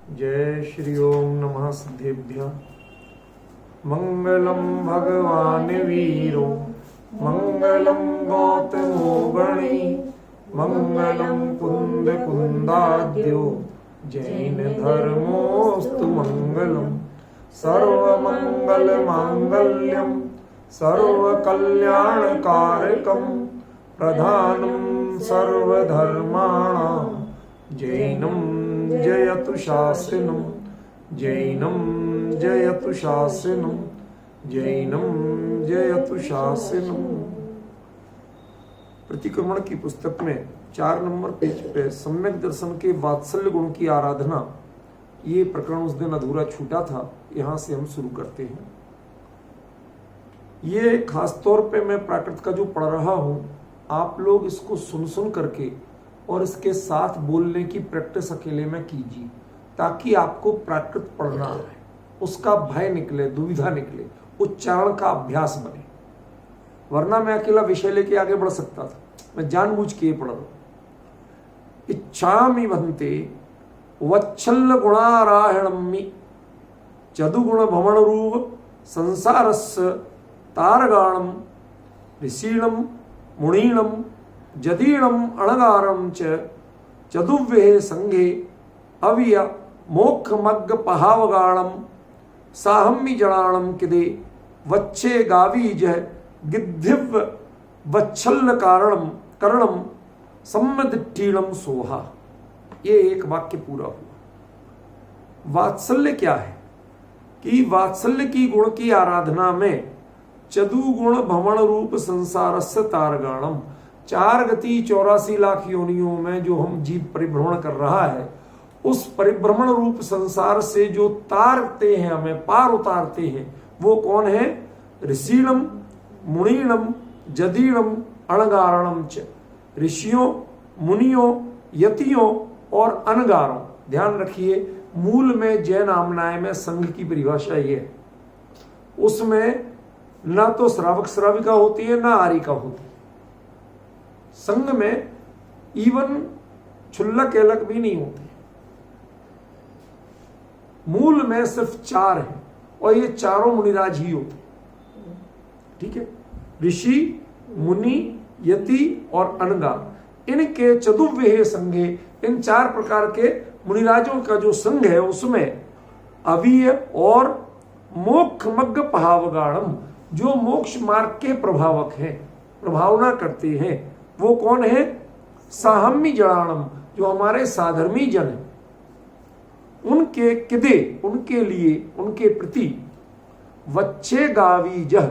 जय श्री ओम नमः सिद्धेभ्यः। मंगलम भगवान वीरो मंगलम गौतमो गणी मंगलम कुंद कुंदाद्यो जैन धर्मोस्तु मंगलम। सर्वमंगल मांगल्यम सर्वकल्याणकारकम प्रधानम सर्वधर्माणां जैनम जयतु शासनम जैनम जयतु शासनम जैनम जयतु शासनम। प्रतिक्रमण की पुस्तक में 4 नंबर पेज पे सम्यक दर्शन के वात्सल्य गुण की आराधना, ये प्रकरण उस दिन अधूरा छूटा था, यहां से हम शुरू करते हैं। ये खास तौर पे मैं प्राकृत का जो पढ़ रहा हूं, आप लोग इसको सुन सुन करके और इसके साथ बोलने की प्रैक्टिस अकेले में कीजिए, ताकि आपको प्राकृत पढ़ना है, उसका भय निकले, दुविधा निकले, उच्चारण का अभ्यास बने। वरना मैं अकेला विषय लेके आगे बढ़ सकता था, मैं जानबूझ के पढ़ रहा हूं। इच्छामि भन्ते वच्छल्ल गुणाराहिणम्मि चदुगुण भवण रूप संसारस्य तारगाणम ऋषीणम मुनीणम जदीणम अणगारम च चतुर्वेह संघे अविय मोक्षमग्ग पहावगाणम साहम्मि जणाणम किदे वच्छे गावीज गिद्धिव वच्छल्ल कारणम करणम सम्मदिट्ठीणम सोहा। ये एक वाक्य पूरा हुआ। वात्सल्य क्या है कि वात्सल्य की गुण की आराधना में चतुगुण भवण रूप संसारस्य तारगाणम, 4 गति 84 लाख योनियों में जो हम जीव परिभ्रमण कर रहा है, उस परिभ्रमण रूप संसार से जो तारते हैं, हमें पार उतारते हैं, वो कौन है? ऋषीणम मुनीणम जदीणम अणगारणम च। ऋषियों, मुनियों, यतियों और अनगारों। ध्यान रखिए, मूल में जैन आमनाय में संघ की परिभाषा ये है, उसमें ना तो श्रावक श्राविका होती है, ना आरिका होती है। संघ में इवन क्षुल्लक एलक भी नहीं होते। मूल में सिर्फ 4 है और ये चारों मुनिराज ही होते। ठीक है, ऋषि, मुनि, यति और अनगार, इनके चतुर्वेह संघे, इन 4 प्रकार के मुनिराजों का जो संघ है, उसमें अवीय और मोक्षमग्ग पहावगाणम, जो मोक्ष मार्ग के प्रभावक हैं, प्रभावना करते हैं, वो कौन है? साहम्मी जणाणम, जो हमारे साधर्मी जन हैं, उनके किदे, उनके लिए, उनके प्रति वच्छे गावी जह,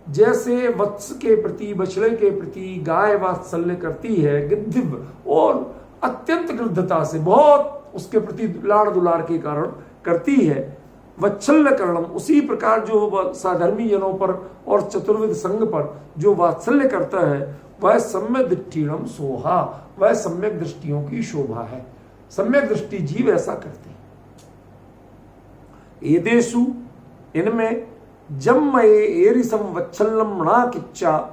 जैसे वत्स के प्रति, बछड़े के प्रति गाय वात्सल्य करती है, गिद्धिव, और अत्यंत गृद्धता से, बहुत उसके प्रति लाड़ दुलार के कारण करती है, वत्सल्य करणम, उसी प्रकार जो साधर्मी जनों पर और चतुर्विध संघ पर जो वात्सल्य करता है, वह सम्यक दृष्टिणम सोहा, वह सम्यक दृष्टियों की शोभा है। सम्यक दृष्टि जीव ऐसा करते हैं। एदेषु, इनमें जम्मये एरिसम वत्सल्यम ना किच्चा,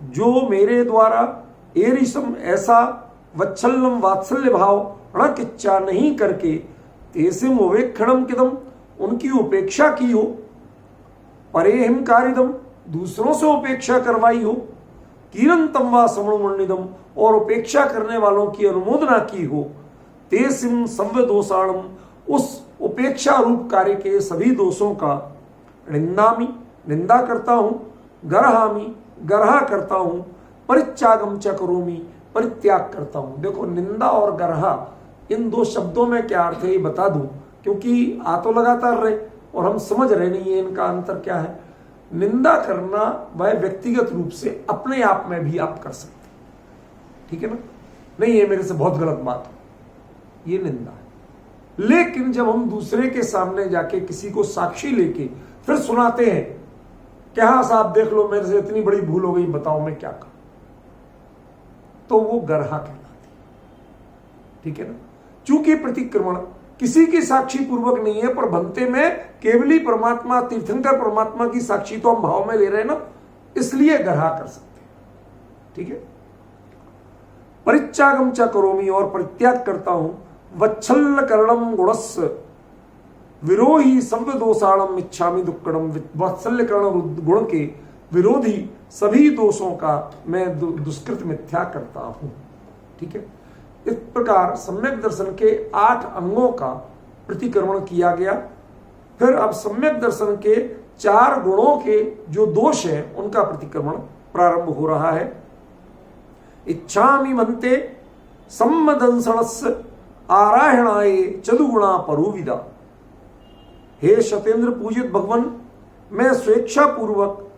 जो मेरे द्वारा एरिसम ऐसा वत्सल्यम वात्सल्य भाव न किच्चा नहीं करके, तेसिम उपेक्षणम किदम, उनकी उपेक्षा की हो, परेहिम कारिदम, दूसरों से उपेक्षा करवाई हो, कीरंतम वा समणुमण्डिदम, और उपेक्षा करने वालों की अनुमोदना की हो, तेसिम सव्य दोषाणम, उस उपेक्षा रूप कार्य के सभी दोषों का निंदामि, निंदा करता हूं, गरहामि, गरहा करता हूं, परित्यागम च करोमि, परित्याग करता हूं। देखो, निंदा और गरहा, इन 2 शब्दों में क्या अर्थ है ये बता दूं, क्योंकि आ तो लगातार रहे और हम समझ रहे नहीं है इनका अंतर क्या है। निंदा करना वह व्यक्तिगत रूप से अपने आप में भी आप कर सकते हैं, ठीक है ना? नहीं, ये मेरे से बहुत गलत बात हो, ये निंदा है। लेकिन जब हम दूसरे के सामने जाके किसी को साक्षी लेके फिर सुनाते हैं कि हाँ साहब देख लो, मेरे से इतनी बड़ी भूल हो गई, बताओ मैं क्या करूं, तो वो गरहा कहलाती है, ठीक है ना? चूंकि प्रतिक्रमण किसी की साक्षी पूर्वक नहीं है, पर बनते में केवली परमात्मा, तीर्थंकर परमात्मा की साक्षी तो हम भाव में ले रहे हैं ना, इसलिए गरहा कर सकते हैं, ठीक है? परित्यागम च करोमि, और परित्याग करता हूं, वत्सल करणम गुणस्य विरोही संव्यदोषाणम इच्छामि दुक्कड़म। वात्सल्य करण गुण के विरोधी सभी दोषों का मैं दुष्कृत मिथ्या करता हूं। ठीक है, इस प्रकार सम्यक दर्शन के 8 अंगों का प्रतिक्रमण किया गया। फिर अब सम्यक दर्शन के 4 गुणों के जो दोष हैं उनका प्रतिक्रमण प्रारंभ हो रहा है। इच्छामि मनते सम्मदंसणस्य आराहणाय चतुगुणा परोविदा। हे शतेंद्र पूजित भगवान, मैं स्वेच्छा पूर्वक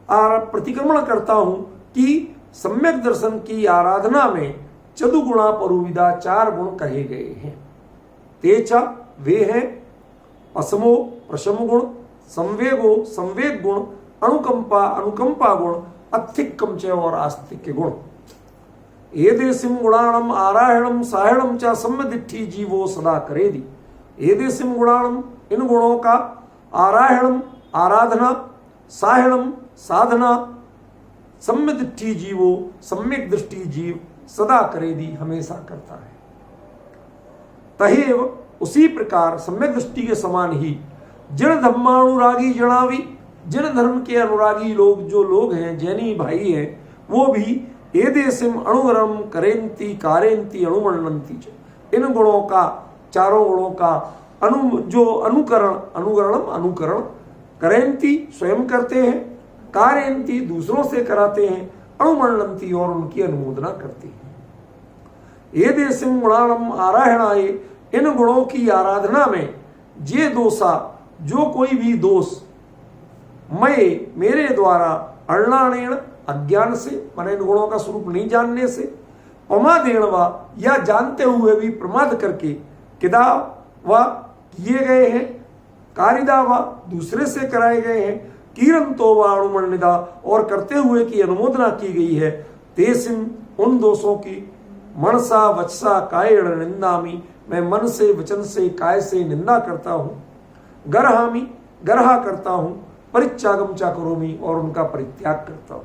प्रतिक्रमण करता हूं कि सम्यक दर्शन की आराधना में चतुगुणा परोविदा 4 गुण कहे गए हैं। तेचा वे हैं असमो प्रशम गुण, संवेगो संवेग गुण, अनुकंपा अनुकंपा गुण, अत्थिक्कम च और आस्तिक्य गुण। एदेसिम गुणाणम आराहणम साहणम च सम्मदिट्ठी जीवो सदा करेदि। एदेसिम गुणाणम, इन गुणों का, आराहणम आराधना, साहणम साधना, सम्यदिट्ठी जीवो सम्यक दृष्टि जीव सदा करेदी हमेशा करता है। तहेव उसी प्रकार सम्यक दृष्टि के समान ही जिन धर्मानुरागी जनावी, जिन धर्म के अनुरागी लोग जो लोग हैं, जैनी भाई हैं, वो भी एदेसिम अणुवरम करेंती कारेंती अणुमणंती। इन गुणों का, 4 गुणों का अनुकरण करेंती स्वयं करते हैं, कारेंती दूसरों से कराते हैं, अणुमणंती और उनकी अनुमोदना करते हैं। एदेसिम गुणाणम आराहणाय, इन गुणों की आराधना में जे दोषा, जो कोई भी दोष, मैं मेरे द्वारा अण्णाणेण अज्ञान से, माने इन गुणों का स्वरूप नहीं जानने से, पमादेण वा या जानते हुए भी प्रमाद करके, किदा वा किए गए हैं, कारिदा वा दूसरे से कराए गए हैं, कीरंतो वा अणुमण्डिदा और करते हुए की अनुमोदना की गई है। तेसिम उन दोषों की मनसा वचसा कायेण निंदामी, मैं मन से वचन से काय से निंदा करता हूँ। गरहामी गरहा करता हूँ, परित्यागम चा करोमी और उनका परित्याग करता हूँ।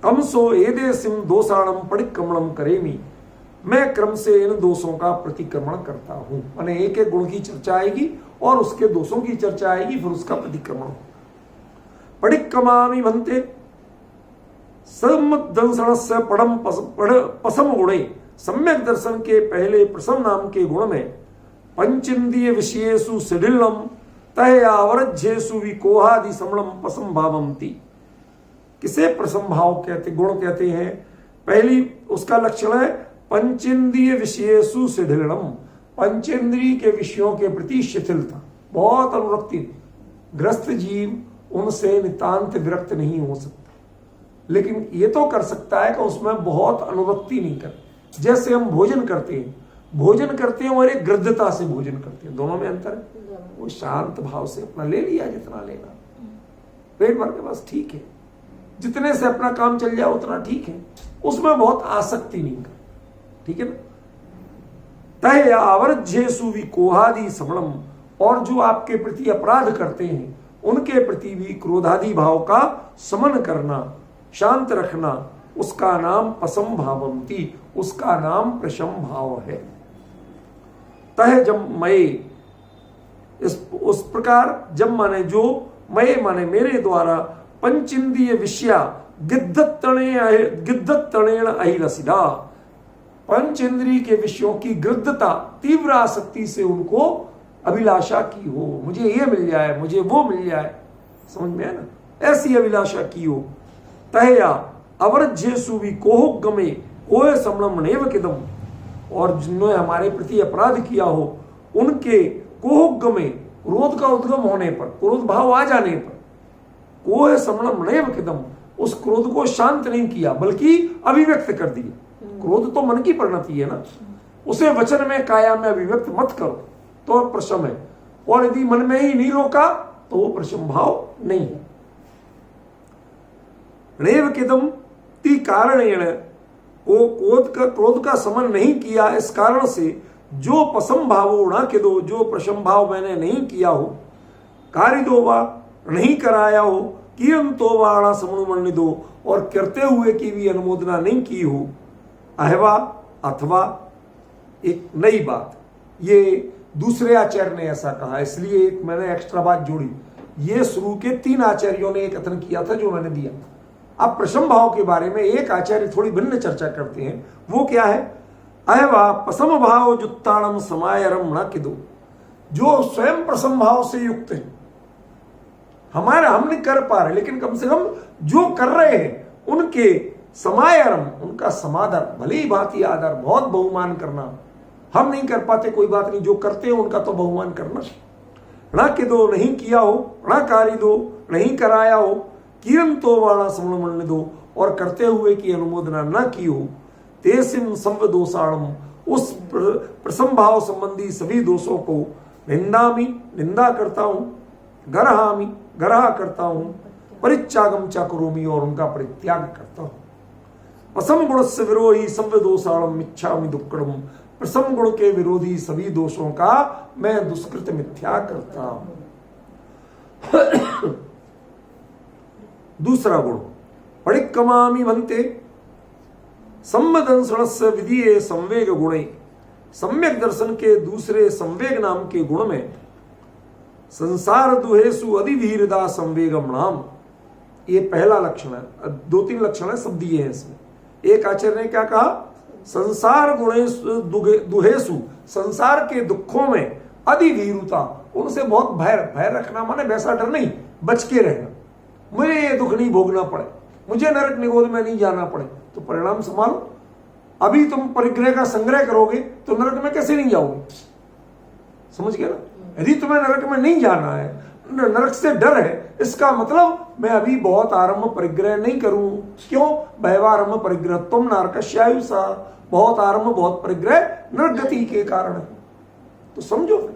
कमसो एदेसिम दोषाणम परिक्रमणम करेमी, मैं क्रम से इन दोषों का प्रतिक्रमण करता हूं। माने एक एक गुण की चर्चा आएगी और उसके दोषों की चर्चा आएगी, फिर उसका प्रतिक्रमण होगा। परिक्रमामि भन्ते सम्मदंसणस्य पड़म पसम गुणे, सम्यक दर्शन के पहले प्रसम नाम के गुण में पंचेन्द्रिय विषयेषु सिडिलम तया अवरज्येषु विकोहादि समणम पसम भावंती। किसे प्रसम भाव कहते, गुण कहते हैं? पहली उसका लक्षण है पंचेन्द्रिय विषयेषु शिथिलम, पंचेंद्रिय के विषयों के प्रति शिथिलता, बहुत अनुरक्ति। ग्रस्त जीव उनसे नितांत विरक्त नहीं हो सकता, लेकिन ये तो कर सकता है कि उसमें बहुत अनुरक्ति नहीं कर। जैसे हम भोजन करते हैं और एक गृद्धता से भोजन करते हैं, दोनों में अंतर है। वो शांत भाव से अपना ले लिया जितना लेना, पेट भर के बस ठीक है, जितने से अपना काम चल जाए उतना ठीक है, उसमें बहुत आसक्ति नहीं कर, ठीक है ना। तय आवर्ज्येषु विकोहादि समणम, और जो आपके प्रति अपराध करते हैं उनके प्रति भी क्रोधादि भाव का समन करना, शांत रखना, उसका नाम पसम भावंती, उसका नाम प्रशम भाव है। तह जब मय, उस प्रकार जब माने जो, मय माने मेरे द्वारा, पंचेन्द्रिय विषया गिद्धत्तणेन अहिरसिदा, पंचेंद्रिय के विषयों की गृद्धता, तीव्र आसक्ति से उनको अभिलाषा की हो, मुझे ये मिल जाए, मुझे वो मिल जाए, समझ में है ना, ऐसी अभिलाषा की हो। तहया अवरज्येषु विकोहगमे कोय समणम नेव किदम, और जिन्होंने हमारे प्रति अपराध किया हो उनके कोहगमे, क्रोध का उद्गम होने पर, क्रोध भाव आ जाने पर, कोय समणम नेव किदम, उस क्रोध को शांत नहीं किया बल्कि अभिव्यक्त कर दिया। क्रोध तो मन की परिणति है ना, उसे वचन में काया में अभिव्यक्त मत करो तो प्रशम है, और यदि मन में ही नहीं रोका तो वो प्रशम भाव नहीं है। रेव किदम ती कारणेण, वो क्रोध का समन नहीं किया, इस कारण से जो पसम भाव उड़ा के दो, जो प्रशम भाव मैंने नहीं किया हो, कार्य दो वा नहीं कराया हो, किरन तो वाणा समनुमण्य दो, और करते हुए की भी अनुमोदना नहीं की हो, अहवा अथवा एक नई बात, ये दूसरे आचार्य ने ऐसा कहा, इसलिए एक मैंने एक्स्ट्रा बात जोड़ी। ये शुरू के 3 आचार्यों ने एक कथन किया था जो मैंने दिया। अब प्रशम भाव के बारे में एक आचार्य थोड़ी भिन्न चर्चा करते हैं, वो क्या है? अयवा पसम भाव जुत्ताणम समाय रमणा किदो, जो स्वयं प्रसम भाव से युक्त है, हमारा हम नहीं कर पा रहे लेकिन कम से कम जो कर रहे हैं उनके समायरम, उनका समादर, भले ही भांति आदर, बहुत बहुमान करना। हम नहीं कर पाते कोई बात नहीं, जो करते हैं उनका तो बहुमान करना। ण के दो नहीं किया हो, ण कारी दो नहीं कराया हो, किरण तो वाणा समण मंड दो और करते हुए की अनुमोदना न की हो, तेसिम संव दोषाणम, उस प्रसम भाव संबंधी सभी दोषों को निंदामी निंदा करता हूं, गरहामी गरहा करता हूं, परित्यागम च करोमि और उनका परित्याग करता हूं। प्रसम गुण से विरोधी संव दोषाणम मिच्छामि दुक्कड़म, प्रसम गुण के विरोधी सभी दोषों का मैं दुष्कृत मिथ्या करता हूं। दूसरा गुण परिक्रमामि भन्ते सम्मदंसणस्य विधीये संवेग गुणे, सम्यक दर्शन के दूसरे संवेग नाम के गुण में संसार दुहेसु अधिवीरदा संवेगम नाम, ये पहला लक्षण है। 2-3 लक्षण है सब दिए हैं इसमें। एक आचार्य ने क्या कहा? संसार गुणेषु दुहेसु, संसार के दुखों में अधिवीरुता, उनसे बहुत भय रखना, माने वैसा डर नहीं, बच के रहना, मुझे ये दुख नहीं भोगना पड़े, मुझे नरक निगोद में नहीं जाना पड़े, तो परिणाम संभालो। अभी तुम परिग्रह का संग्रह करोगे तो नरक में कैसे नहीं जाओगे? समझ गए ना? यदि तुम्हें नरक में नहीं जाना है, नरक से डर है, इसका मतलब मैं अभी बहुत आरंभ परिग्रह नहीं करूं। क्यों? भयवारंभ परिग्रह तुम नरकस्यायुषा, बहुत आरंभ बहुत परिग्रह नरक गति के कारण है। तो समझो फिर,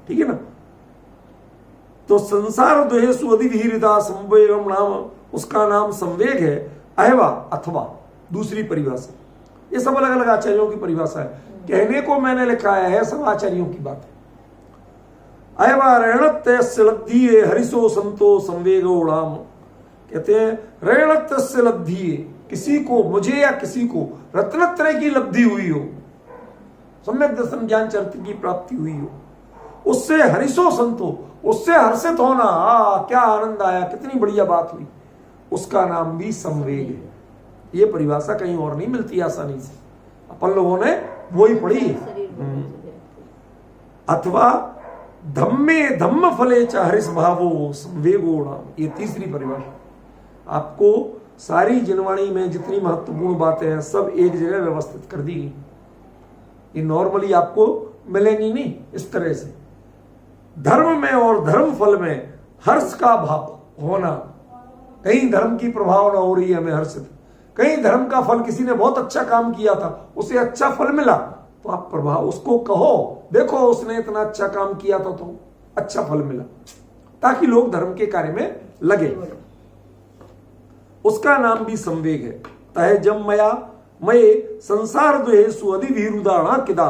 ठीक है ना? तो संसार दुहेसु अधिवीरता संवेगम नाम, उसका नाम संवेग है। अहवा अथवा दूसरी परिभाषा, ये सब अलग अलग आचार्यों की परिभाषा है, कहने को मैंने लिखा है, सब आचार्यों की बात है। अयवा ऋणत्य लब्धिये हरिशो संतो संवेगो उड़ाम, कहते हैं ऋणत्य लब्धिये, किसी को, मुझे या किसी को रत्नत्रय की लब्धि हुई हो, सम्यक दर्शन ज्ञान चरित्र की प्राप्ति हुई हो, उससे हरिशो संतो, उससे हर्षित होना, क्या आनंद आया, कितनी बढ़िया बात हुई, उसका नाम भी संवेग है। ये परिभाषा कहीं और नहीं मिलती आसानी से, अपन लोगों ने वो ही पढ़ी है। अथवा धम्मे धम्म फले च हरिष भावो संवेगो नाम, ये तीसरी परिभाषा। आपको सारी जिनवाणी में जितनी महत्वपूर्ण बातें हैं सब एक जगह व्यवस्थित कर दी गई। ये नॉर्मली आपको मिलेंगी नहीं इस तरह से। धर्म में और धर्म फल में हर्ष का भाव होना, कहीं धर्म की प्रभावना हो रही है हमें हर्षित, कहीं धर्म का फल, किसी ने बहुत अच्छा काम किया था उसे अच्छा फल मिला, तो आप प्रभाव उसको कहो, देखो उसने इतना अच्छा काम किया था तो अच्छा फल मिला, ताकि लोग धर्म के कार्य में लगे। उसका नाम भी संवेग है। तह जम मया मये संसार दुहेसु अधि भीरुदाणा किदा,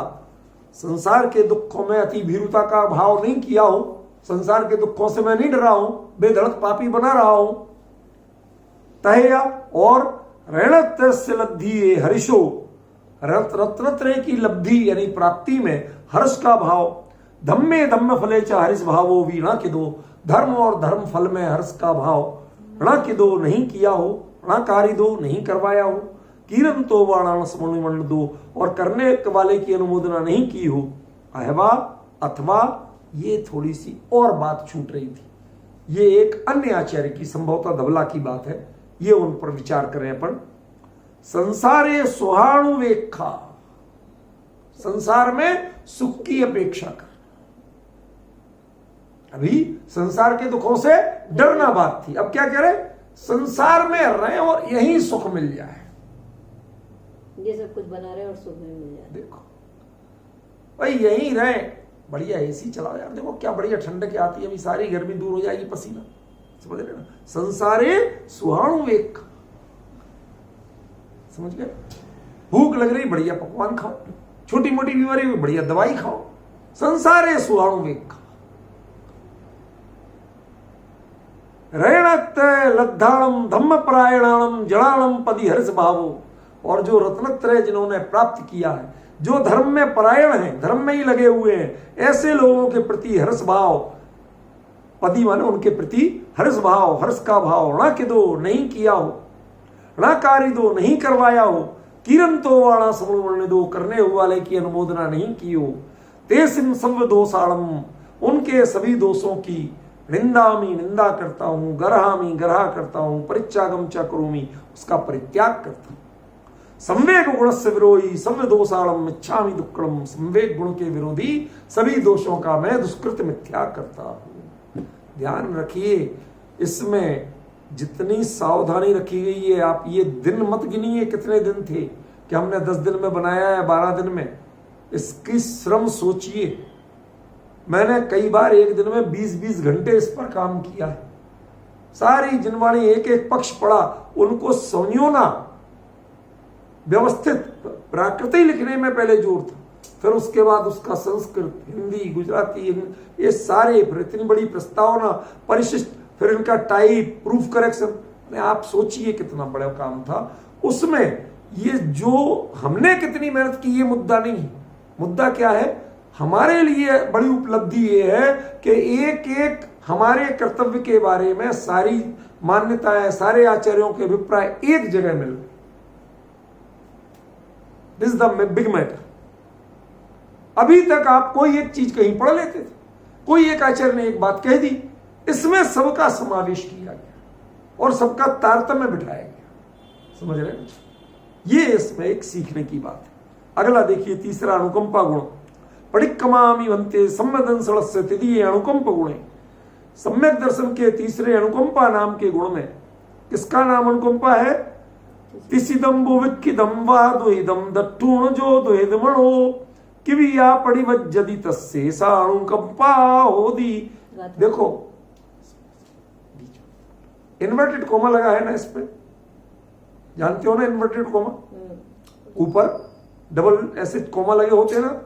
संसार के दुखों में अति भीरुता का भाव नहीं किया हो, संसार के दुखों से मैं नहीं डरा हूं, बेधड़क पापी बना रहा हूं। तहया और ऋणत्य लब्धि हर्षो, रत्नत्रय की लब्धि यानी प्राप्ति में हर्ष का भाव। धम्मे धम्म फले च हर्ष भावो वीणा कि दो, धर्म और धर्म फल में हर्ष का भाव ऋणा कि दो नहीं किया हो, ऋणाकारी दो नहीं करवाया हो, किरण तो वाणा स्मरण दो और करने वाले की अनुमोदना नहीं की हो। अहवा अथवा ये थोड़ी सी और बात छूट रही थी, ये एक अन्य आचार्य की संभवतः धवला की बात है, ये उन पर विचार करें अपन। संसारे सुहाणुवेक्षा, संसार में सुख की अपेक्षा कर। अभी संसार के दुखों से डरना बात थी, अब क्या कह रहे? संसार में रहे और यही सुख मिल जाए, ये सब कुछ बना रहे और सुख में मिल जाए। देखो भाई यही रहे, बढ़िया एसी चलाओ यार, देखो क्या बढ़िया ठंडक आती है, अभी सारी गर्मी दूर हो जाएगी, पसीना, समझ रहे ना? संसारे सुहाणुवेक्षा, समझ गए? भूख लग रही, बढ़िया पकवान खाओ, छोटी मोटी बीमारी हुई, बढ़िया दवाई खाओ। संसारे सुहाणुवेक्षा ऋणत लद्धाणम धम्म परायणाणम जड़ाणम पदी हर्ष भावो, और जो रत्नत्रय जिन्होंने प्राप्त किया है, जो धर्म में परायण हैं, धर्म में ही लगे हुए हैं, ऐसे लोगों के प्रति हर्ष भाव, पदी माने उनके प्रति हर्ष भाव, हर्ष का भाव, ण के दो नहीं किया हो, णकारी दो नहीं करवाया हो, किरण तो वाणा समण दो करने हुए वाले की अनुमोदना नहीं की हो, तेसिम सर्व दोषाणम उनके सभी दोषों की निंदामी निंदा करता हूं, गरहामी गरहा करता हूं, परित्यागम च करोमि उसका परित्याग करता हूं। संवेग गुण से विरोधी सव्य दोषाणम इच्छामी दुक्कड़म, संवेग गुण के विरोधी सभी दोषों का मैं दुष्कृत मिथ्या करता हूं। ध्यान रखिए, इसमें जितनी सावधानी रखी गई है, आप ये दिन मत गिनिए कितने दिन थे कि हमने 10 दिन में बनाया है 12 दिन में, इसकी श्रम सोचिए। मैंने कई बार एक दिन में 20-20 घंटे इस पर काम किया है। सारी जिनवाणी एक एक पक्ष पढ़ा, उनको संयोना व्यवस्थित प्राकृतिक लिखने में पहले जोर था, फिर उसके बाद उसका संस्कृत, हिंदी, गुजराती, ये सारे, फिर इतनी बड़ी प्रस्तावना, परिशिष्ट, फिर इनका टाइप, प्रूफ करेक्शन। आप सोचिए कितना बड़ा काम था उसमें। ये जो हमने कितनी मेहनत की ये मुद्दा नहीं है। मुद्दा क्या है, हमारे लिए बड़ी उपलब्धि ये है कि एक एक हमारे कर्तव्य के बारे में सारी मान्यताएं, सारे आचार्यों के अभिप्राय एक जगह मिल गए। This the big matter. अभी तक आप कोई एक चीज कहीं पढ़ लेते थे, कोई एक आचार्य ने एक बात कह दी, इसमें सबका समावेश किया गया और सबका तारतम्य बिठाया गया। समझ रहे हैं? ये इसमें एक सीखने की बात है। अगला देखिए, तीसरा अनुकंपा गुण। पडिक्कमामि वंते सम्यदन सड़स्य तृतीय अनुकंप गुणे। सम्यक दर्शन के तीसरे अनुकंपा नाम के गुण में किसका नाम अनुकंपा है? तिसिदम बुविक्खिदम वा दुहिदम दट्टूण जो दुहिदमणो किविया पड़िवज्जदि तस्से सा अनुकंपा होदी। देखो इन्वर्टेड कोमा लगा है ना इस पे, जानते हो ना इन्वर्टेड कोमा, ऊपर डबल ऐसे कोमा लगे होते हैं ना।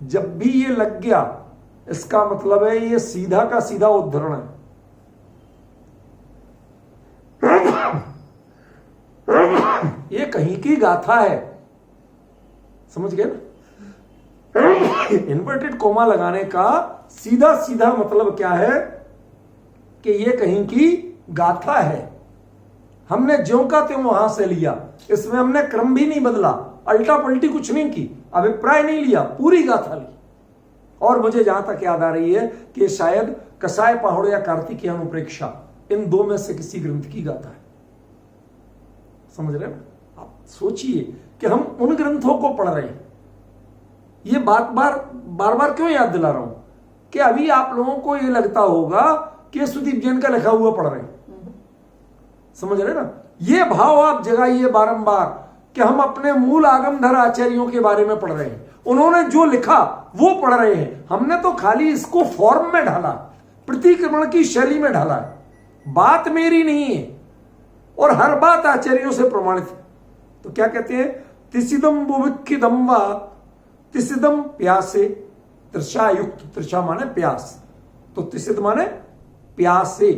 जब भी ये लग गया इसका मतलब है ये सीधा का सीधा उद्धरण है। ये कहीं की गाथा है, समझ गए ना। इन्वर्टेड कोमा लगाने का सीधा सीधा मतलब क्या है कि ये कहीं की गाथा है। हमने ज्यों का त्यों वहां से लिया, इसमें हमने क्रम भी नहीं बदला, अल्टा पलटी कुछ नहीं की, अभिप्राय नहीं लिया, पूरी गाथा ली। और मुझे जहां तक याद आ रही है कि शायद कसाय पहाड़ या कार्तिकीय अनुप्रेक्षा, इन दो में से किसी ग्रंथ की गाथा है। समझ रहे हैं? आप सोचिए कि हम उन ग्रंथों को पढ़ रहे हैं। ये बार बार क्यों याद दिला रहा हूं कि अभी आप लोगों को ये लगता होगा कि सुदीप जैन का लिखा हुआ पढ़ रहे हैं। समझ रहे ना? ये भाव आप जगाइए बारंबार कि हम अपने मूल आगमधर आचार्यों के बारे में पढ़ रहे हैं, उन्होंने जो लिखा वो पढ़ रहे हैं। हमने तो खाली इसको फॉर्म में ढाला, प्रतिक्रमण की शैली में ढाला है। बात मेरी नहीं है और हर बात आचार्यों से प्रमाणित है। तो क्या कहते हैं? तिसिदम बुविक्खिदम वा, तिसिदम प्यासे, तृषा युक्त, तृषा माने प्यास, तो तिसिद माने प्यासे,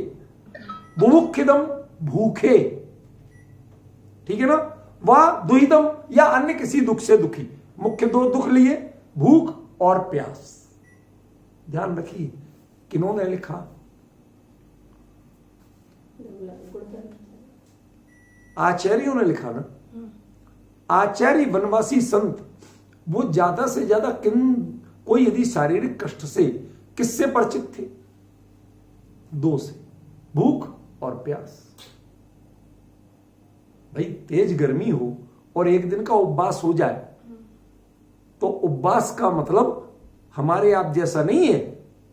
बुभुक्खिदम भूखे, ठीक है ना। वह दुहिदम या अन्य किसी दुख से दुखी, मुख्य दो दुख लिए, भूख और प्यास। ध्यान रखिए किन्होंने लिखा? आचार्यों ने लिखा ना। आचार्य वनवासी संत वो ज्यादा से ज्यादा कोई यदि शारीरिक कष्ट से किससे परिचित थे? दो से, भूख और प्यास। भाई तेज गर्मी हो और एक दिन का उपवास हो जाए तो उपवास का मतलब हमारे आप जैसा नहीं है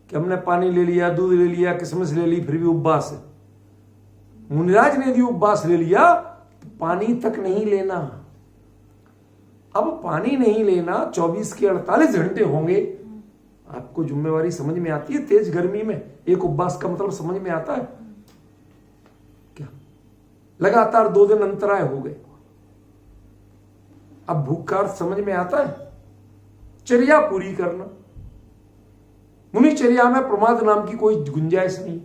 कि हमने पानी ले लिया, दूध ले लिया, किशमिश ले ली, फिर भी उपवास है। मुनिराज ने यदि उपवास ले लिया तो पानी तक नहीं लेना। अब पानी नहीं लेना, 24 के 48 घंटे होंगे। आपको जिम्मेवारी समझ में आती है? तेज गर्मी में एक उपवास का मतलब समझ में आता है क्या? लगातार 2 दिन अंतराय हो गए, अब भूख का अर्थ समझ में आता है? चर्या पूरी करना। मुनिचर्या में प्रमाद नाम की कोई गुंजाइश नहीं।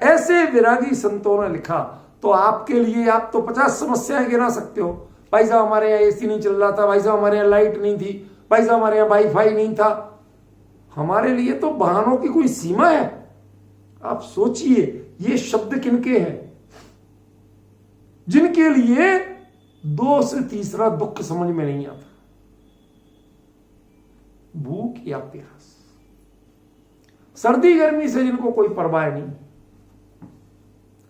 ऐसे विरागी संतों ने लिखा तो आपके लिए आप तो 50 समस्याएं गिना सकते हो, भाई साहब हमारे यहाँ एसी नहीं चल रहा था, भाई साहब हमारे यहाँ लाइट नहीं थी, भाई साहब हमारे यहाँ वाईफाई नहीं था। हमारे लिए तो बहानों की कोई सीमा है? आप सोचिए ये शब्द किनके हैं? जिनके लिए 2 से तीसरा दुख समझ में नहीं आता, भूख या प्यास, सर्दी गर्मी से जिनको कोई परवाह नहीं।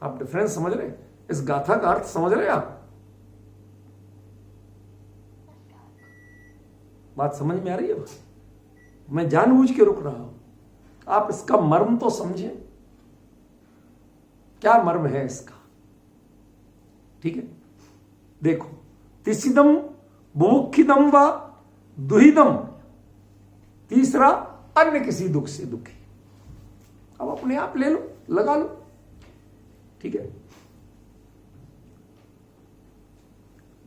आप डिफरेंस समझ रहे? इस गाथा का अर्थ समझ रहे आप? बात समझ में आ रही है? मैं जानबूझ के रुक रहा हूं, आप इसका मर्म तो समझें। क्या मर्म है इसका? ठीक है, देखो, तिसिदम बुभुक्षितम व दुहिदम, तीसरा अन्य किसी दुख से दुखी। अब अपने आप ले लो, लगा लो, ठीक है।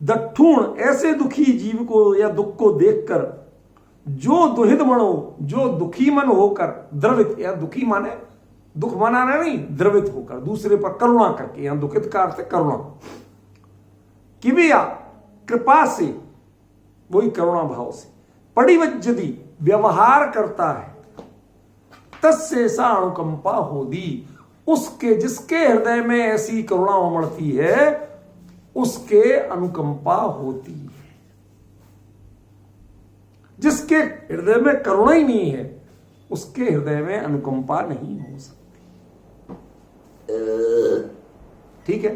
दठूण ऐसे दुखी जीव को या दुख को देखकर, जो दुहिद मनो, जो दुखी मन होकर, द्रवित, या दुखी माने दुख मनाना नहीं, द्रवित होकर, दूसरे पर करुणा करके, यहां दुखित का अर्थ करुणा, किविया कृपा से, वही करुणा भाव से, पड़िवज्जति व्यवहार करता है, तस्से सा अनुकंपा होदी, उसके जिसके हृदय में ऐसी करुणा उमड़ती है उसके अनुकंपा होती है। जिसके हृदय में करुणा ही नहीं है उसके हृदय में अनुकंपा नहीं हो सकती। ठीक है,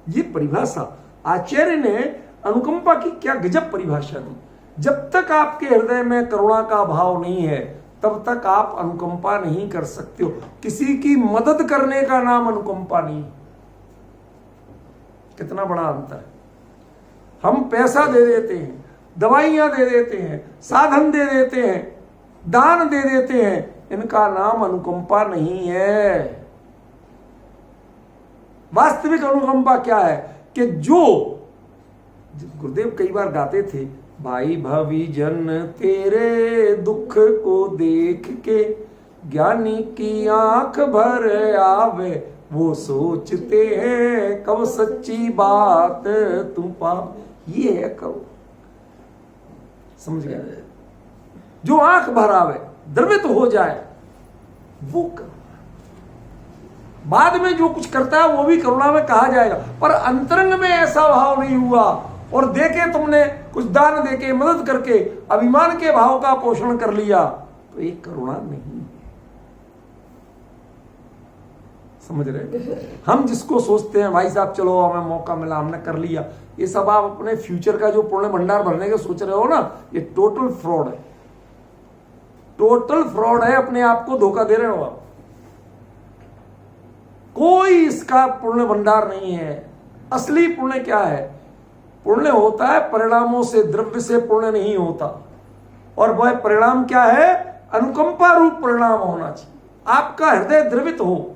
ये परिभाषा आचार्य ने अनुकंपा की क्या गजब परिभाषा दी। जब तक आपके हृदय में करुणा का भाव नहीं है तब तक आप अनुकंपा नहीं कर सकते हो। किसी की मदद करने का नाम अनुकंपा नहीं। कितना बड़ा अंतर है। हम पैसा दे देते हैं, दवाइयां दे देते हैं, साधन दे देते हैं, दान दे देते हैं, इनका नाम अनुकंपा नहीं है। वास्तविक अनुकंपा क्या है कि जो गुरुदेव कई बार गाते थे, भाई भवी जन तेरे दुख को देख के ज्ञानी की आंख भर आवे, वो सोचते हैं कब सच्ची बात तुम पाओ। ये है करो, समझ गए? जो आंख भर आवे, द्रवित हो जाए, वो करो। बाद में जो कुछ करता है वो भी करुणा में कहा जाएगा, पर अंतरंग में ऐसा भाव नहीं हुआ और देके तुमने कुछ दान देके मदद करके अभिमान के भाव का पोषण कर लिया तो ये करुणा नहीं। समझ रहे? हम जिसको सोचते हैं भाई साहब चलो हमें मौका मिला हमने कर लिया, ये सब आप अपने फ्यूचर का जो पुण्य भंडार भरने के सोच रहे हो ना, ये टोटल फ्रॉड है। टोटल फ्रॉड है, अपने आप को धोखा दे रहे हो आप। कोई इसका पुण्य भंडार नहीं है। असली पुण्य क्या है? पुण्य होता है परिणामों से, द्रव्य से पुण्य नहीं होता। और वह परिणाम क्या है? अनुकंपा रूप परिणाम होना चाहिए। आपका हृदय द्रवित हो,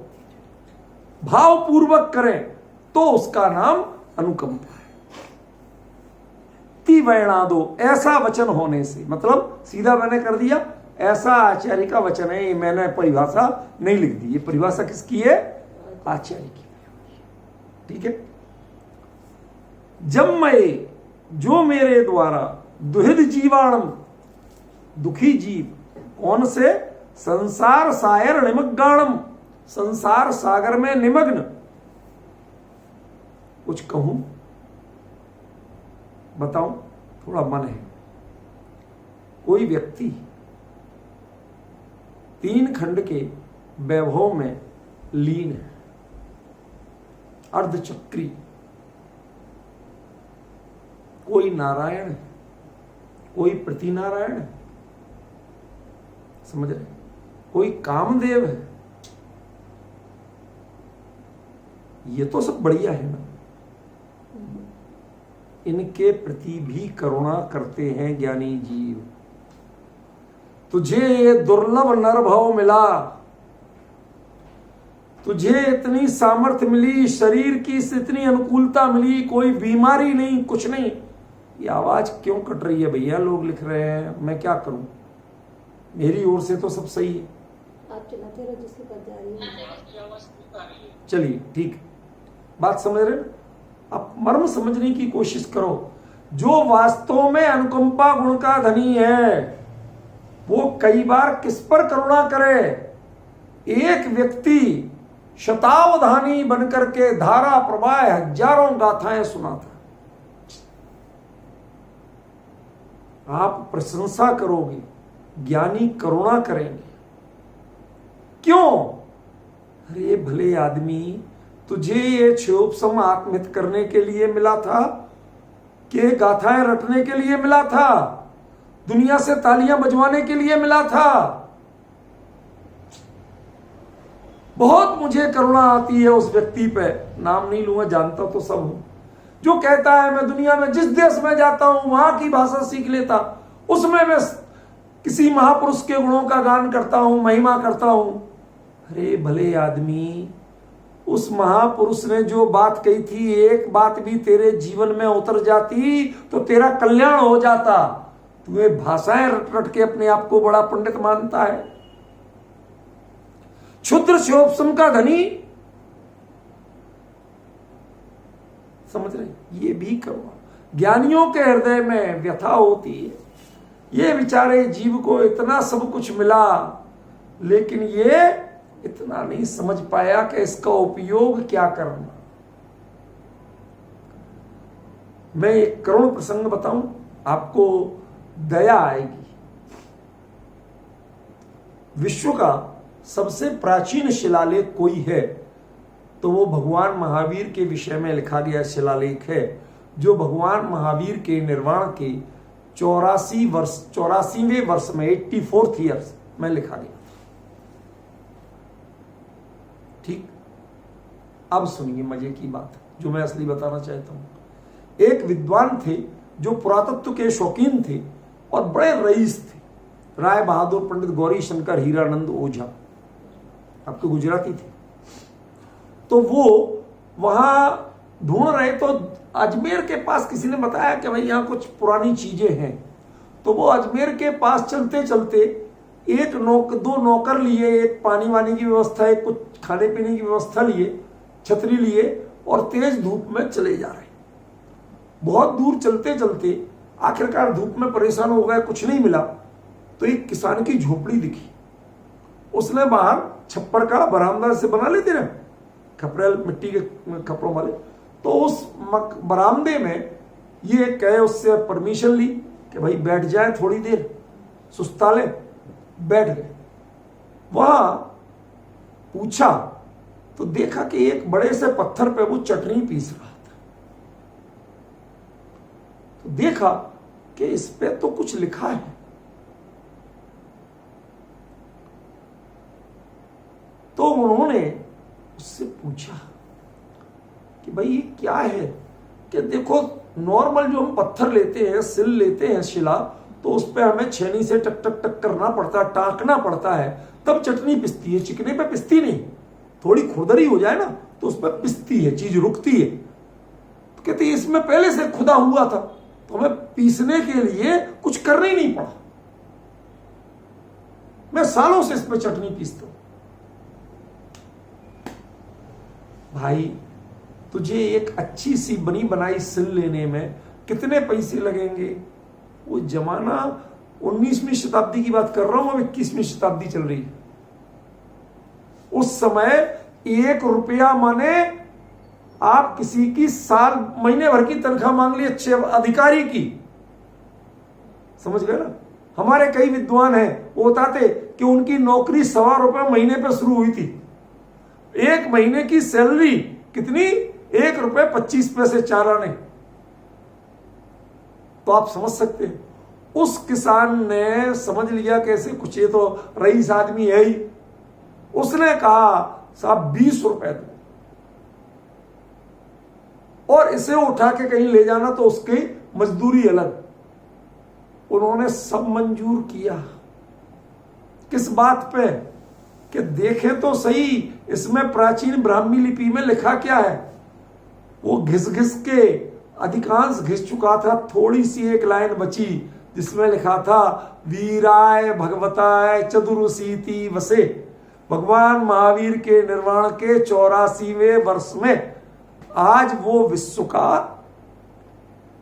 भावपूर्वक करें तो उसका नाम अनुकंपा है। तिवैणादो, ऐसा वचन होने से, मतलब सीधा मैंने कर दिया, ऐसा आचार्य का वचन है। मैंने परिभाषा नहीं लिख दी, ये परिभाषा किसकी है? आचार्य की। ठीक है। जब मैं, जो मेरे द्वारा, दुहिद जीवाणम, दुखी जीव, कौन से? संसार सायर निमग्गाणम, संसार सागर में निमग्न। कुछ कहूं, बताऊं? थोड़ा मन है। कोई व्यक्ति 3 खंड के वैभव में लीन है, अर्धचक्री। कोई नारायण है, कोई प्रतिनारायण है, समझ रहे? कोई कामदेव है। ये तो सब बढ़िया है ना। इनके प्रति भी करुणा करते हैं ज्ञानी जीव। तुझे ये दुर्लभ नरभव मिला, तुझे इतनी सामर्थ्य मिली, शरीर की इतनी अनुकूलता मिली, कोई बीमारी नहीं, कुछ नहीं। ये आवाज क्यों कट रही है भैया? लोग लिख रहे हैं, मैं क्या करूं? मेरी ओर से तो सब सही है। आप चलाते रहो, जिसके पास जा रही है। चलिए ठीक, बात समझ रहे? अब मर्म समझने की कोशिश करो। जो वास्तव में अनुकंपा गुण का धनी है, वो कई बार किस पर करुणा करे। एक व्यक्ति शतावधानी बनकर के धारा प्रवाह हजारों गाथाएं सुनाता, आप प्रशंसा करोगे, ज्ञानी करुणा करेंगे। क्यों? अरे भले आदमी, तुझे ये क्षोभसम आत्महित करने के लिए मिला था कि गाथाएं रटने के लिए मिला था, दुनिया से तालियां बजवाने के लिए मिला था? बहुत मुझे करुणा आती है उस व्यक्ति पे, नाम नहीं लूंगा, जानता तो सब हूं, जो कहता है मैं दुनिया में जिस देश में जाता हूं वहां की भाषा सीख लेता, उसमें मैं किसी महापुरुष के गुणों का गान करता हूं, महिमा करता हूं। अरे भले आदमी, उस महापुरुष ने जो बात कही थी, एक बात भी तेरे जीवन में उतर जाती तो तेरा कल्याण हो जाता। तुम्हें भाषाएं रट रट के अपने आप को बड़ा पंडित मानता है। क्षुद्र क्षोभसम का धनी, समझ रहे, ये भी करुणा। ज्ञानियों के हृदय में व्यथा होती है, ये बेचारे जीव को इतना सब कुछ मिला, लेकिन ये इतना नहीं समझ पाया कि इसका उपयोग क्या करना। मैं एक करुण प्रसंग बताऊं, आपको दया आएगी। विश्व का सबसे प्राचीन शिलालेख कोई है तो वो भगवान महावीर के विषय में लिखा गया शिलालेख है, जो भगवान महावीर के निर्वाण के 84वें वर्ष में 84th ईयर्स में लिखा गया। ठीक, अब सुनिए मजे की बात जो मैं असली बताना चाहता हूं। एक विद्वान थे जो पुरातत्व के शौकीन थे और बड़े रईस थे, राय बहादुर पंडित गौरी शंकर हीरानंद ओझा, आपके गुजराती थे। तो वो वहां ढूंढ रहे तो अजमेर के पास किसी ने बताया कि भाई यहां कुछ पुरानी चीजें हैं। तो वो अजमेर के पास चलते चलते दो नौकर लिए, एक पानी वानी की व्यवस्था, एक कुछ खाने पीने की व्यवस्था लिए, छतरी लिए और तेज धूप में चले जा रहे। बहुत दूर चलते चलते आखिरकार धूप में परेशान हो गए, कुछ नहीं मिला तो एक किसान की झोपड़ी दिखी। उसने बाहर छप्पर का बरामदा से बना लेते ना, खपरेल मिट्टी के खपरों वाले, तो उस बरामदे में ये कहे, उससे परमिशन ली कि भाई बैठ जाए थोड़ी देर, सुस्ता ले। बैठ गए। वहां पूछा तो देखा कि एक बड़े से पत्थर पे वो चटनी पीस रहा था। तो देखा कि इस पे तो कुछ लिखा है। तो उन्होंने उससे पूछा कि भाई ये क्या है? कि देखो, नॉर्मल जो हम पत्थर लेते हैं, सिल लेते हैं, शिला, तो उस पर हमें छेनी से टक टक टक करना पड़ता है, टाँकना पड़ता है, तब चटनी पिसती है। चिकने पे पिसती नहीं, थोड़ी खुरदरी हो जाए ना तो उस पर पिसती है, चीज रुकती है। तो कहते इसमें पहले से खुदा हुआ था तो हमें पीसने के लिए कुछ करना ही नहीं पड़ा। मैं सालों से इस पर चटनी पीसता हूं। भाई, तुझे एक अच्छी सी बनी बनाई सिल लेने में कितने पैसे लगेंगे? वो जमाना 19वीं शताब्दी की बात कर रहा हूं, अब 21वीं शताब्दी चल रही है। उस समय 1 रुपया माने आप किसी की साल महीने भर की तनख्वाह मांग ली अच्छे अधिकारी की, समझ गए ना। हमारे कई विद्वान हैं, वो बताते कि उनकी नौकरी ₹1.25 महीने पर शुरू हुई थी। 1 महीने की सैलरी कितनी? ₹1.25 4 आने। तो आप समझ सकते हैं, उस किसान ने समझ लिया कैसे कुछ, ये तो रईस आदमी है ही। उसने कहा साहब 20 रुपए दो, और इसे उठा के कहीं ले जाना तो उसकी मजदूरी अलग। उन्होंने सब मंजूर किया। किस बात पे? कि देखें तो सही इसमें प्राचीन ब्राह्मी लिपि में लिखा क्या है। वो घिस घिस के अधिकांश घिस चुका था, थोड़ी सी एक लाइन बची जिसमें लिखा था वीराय भगवताय चतुर्शीति वसे। भगवान महावीर के निर्वाण के 84वें वर्ष में आज वो विश्व का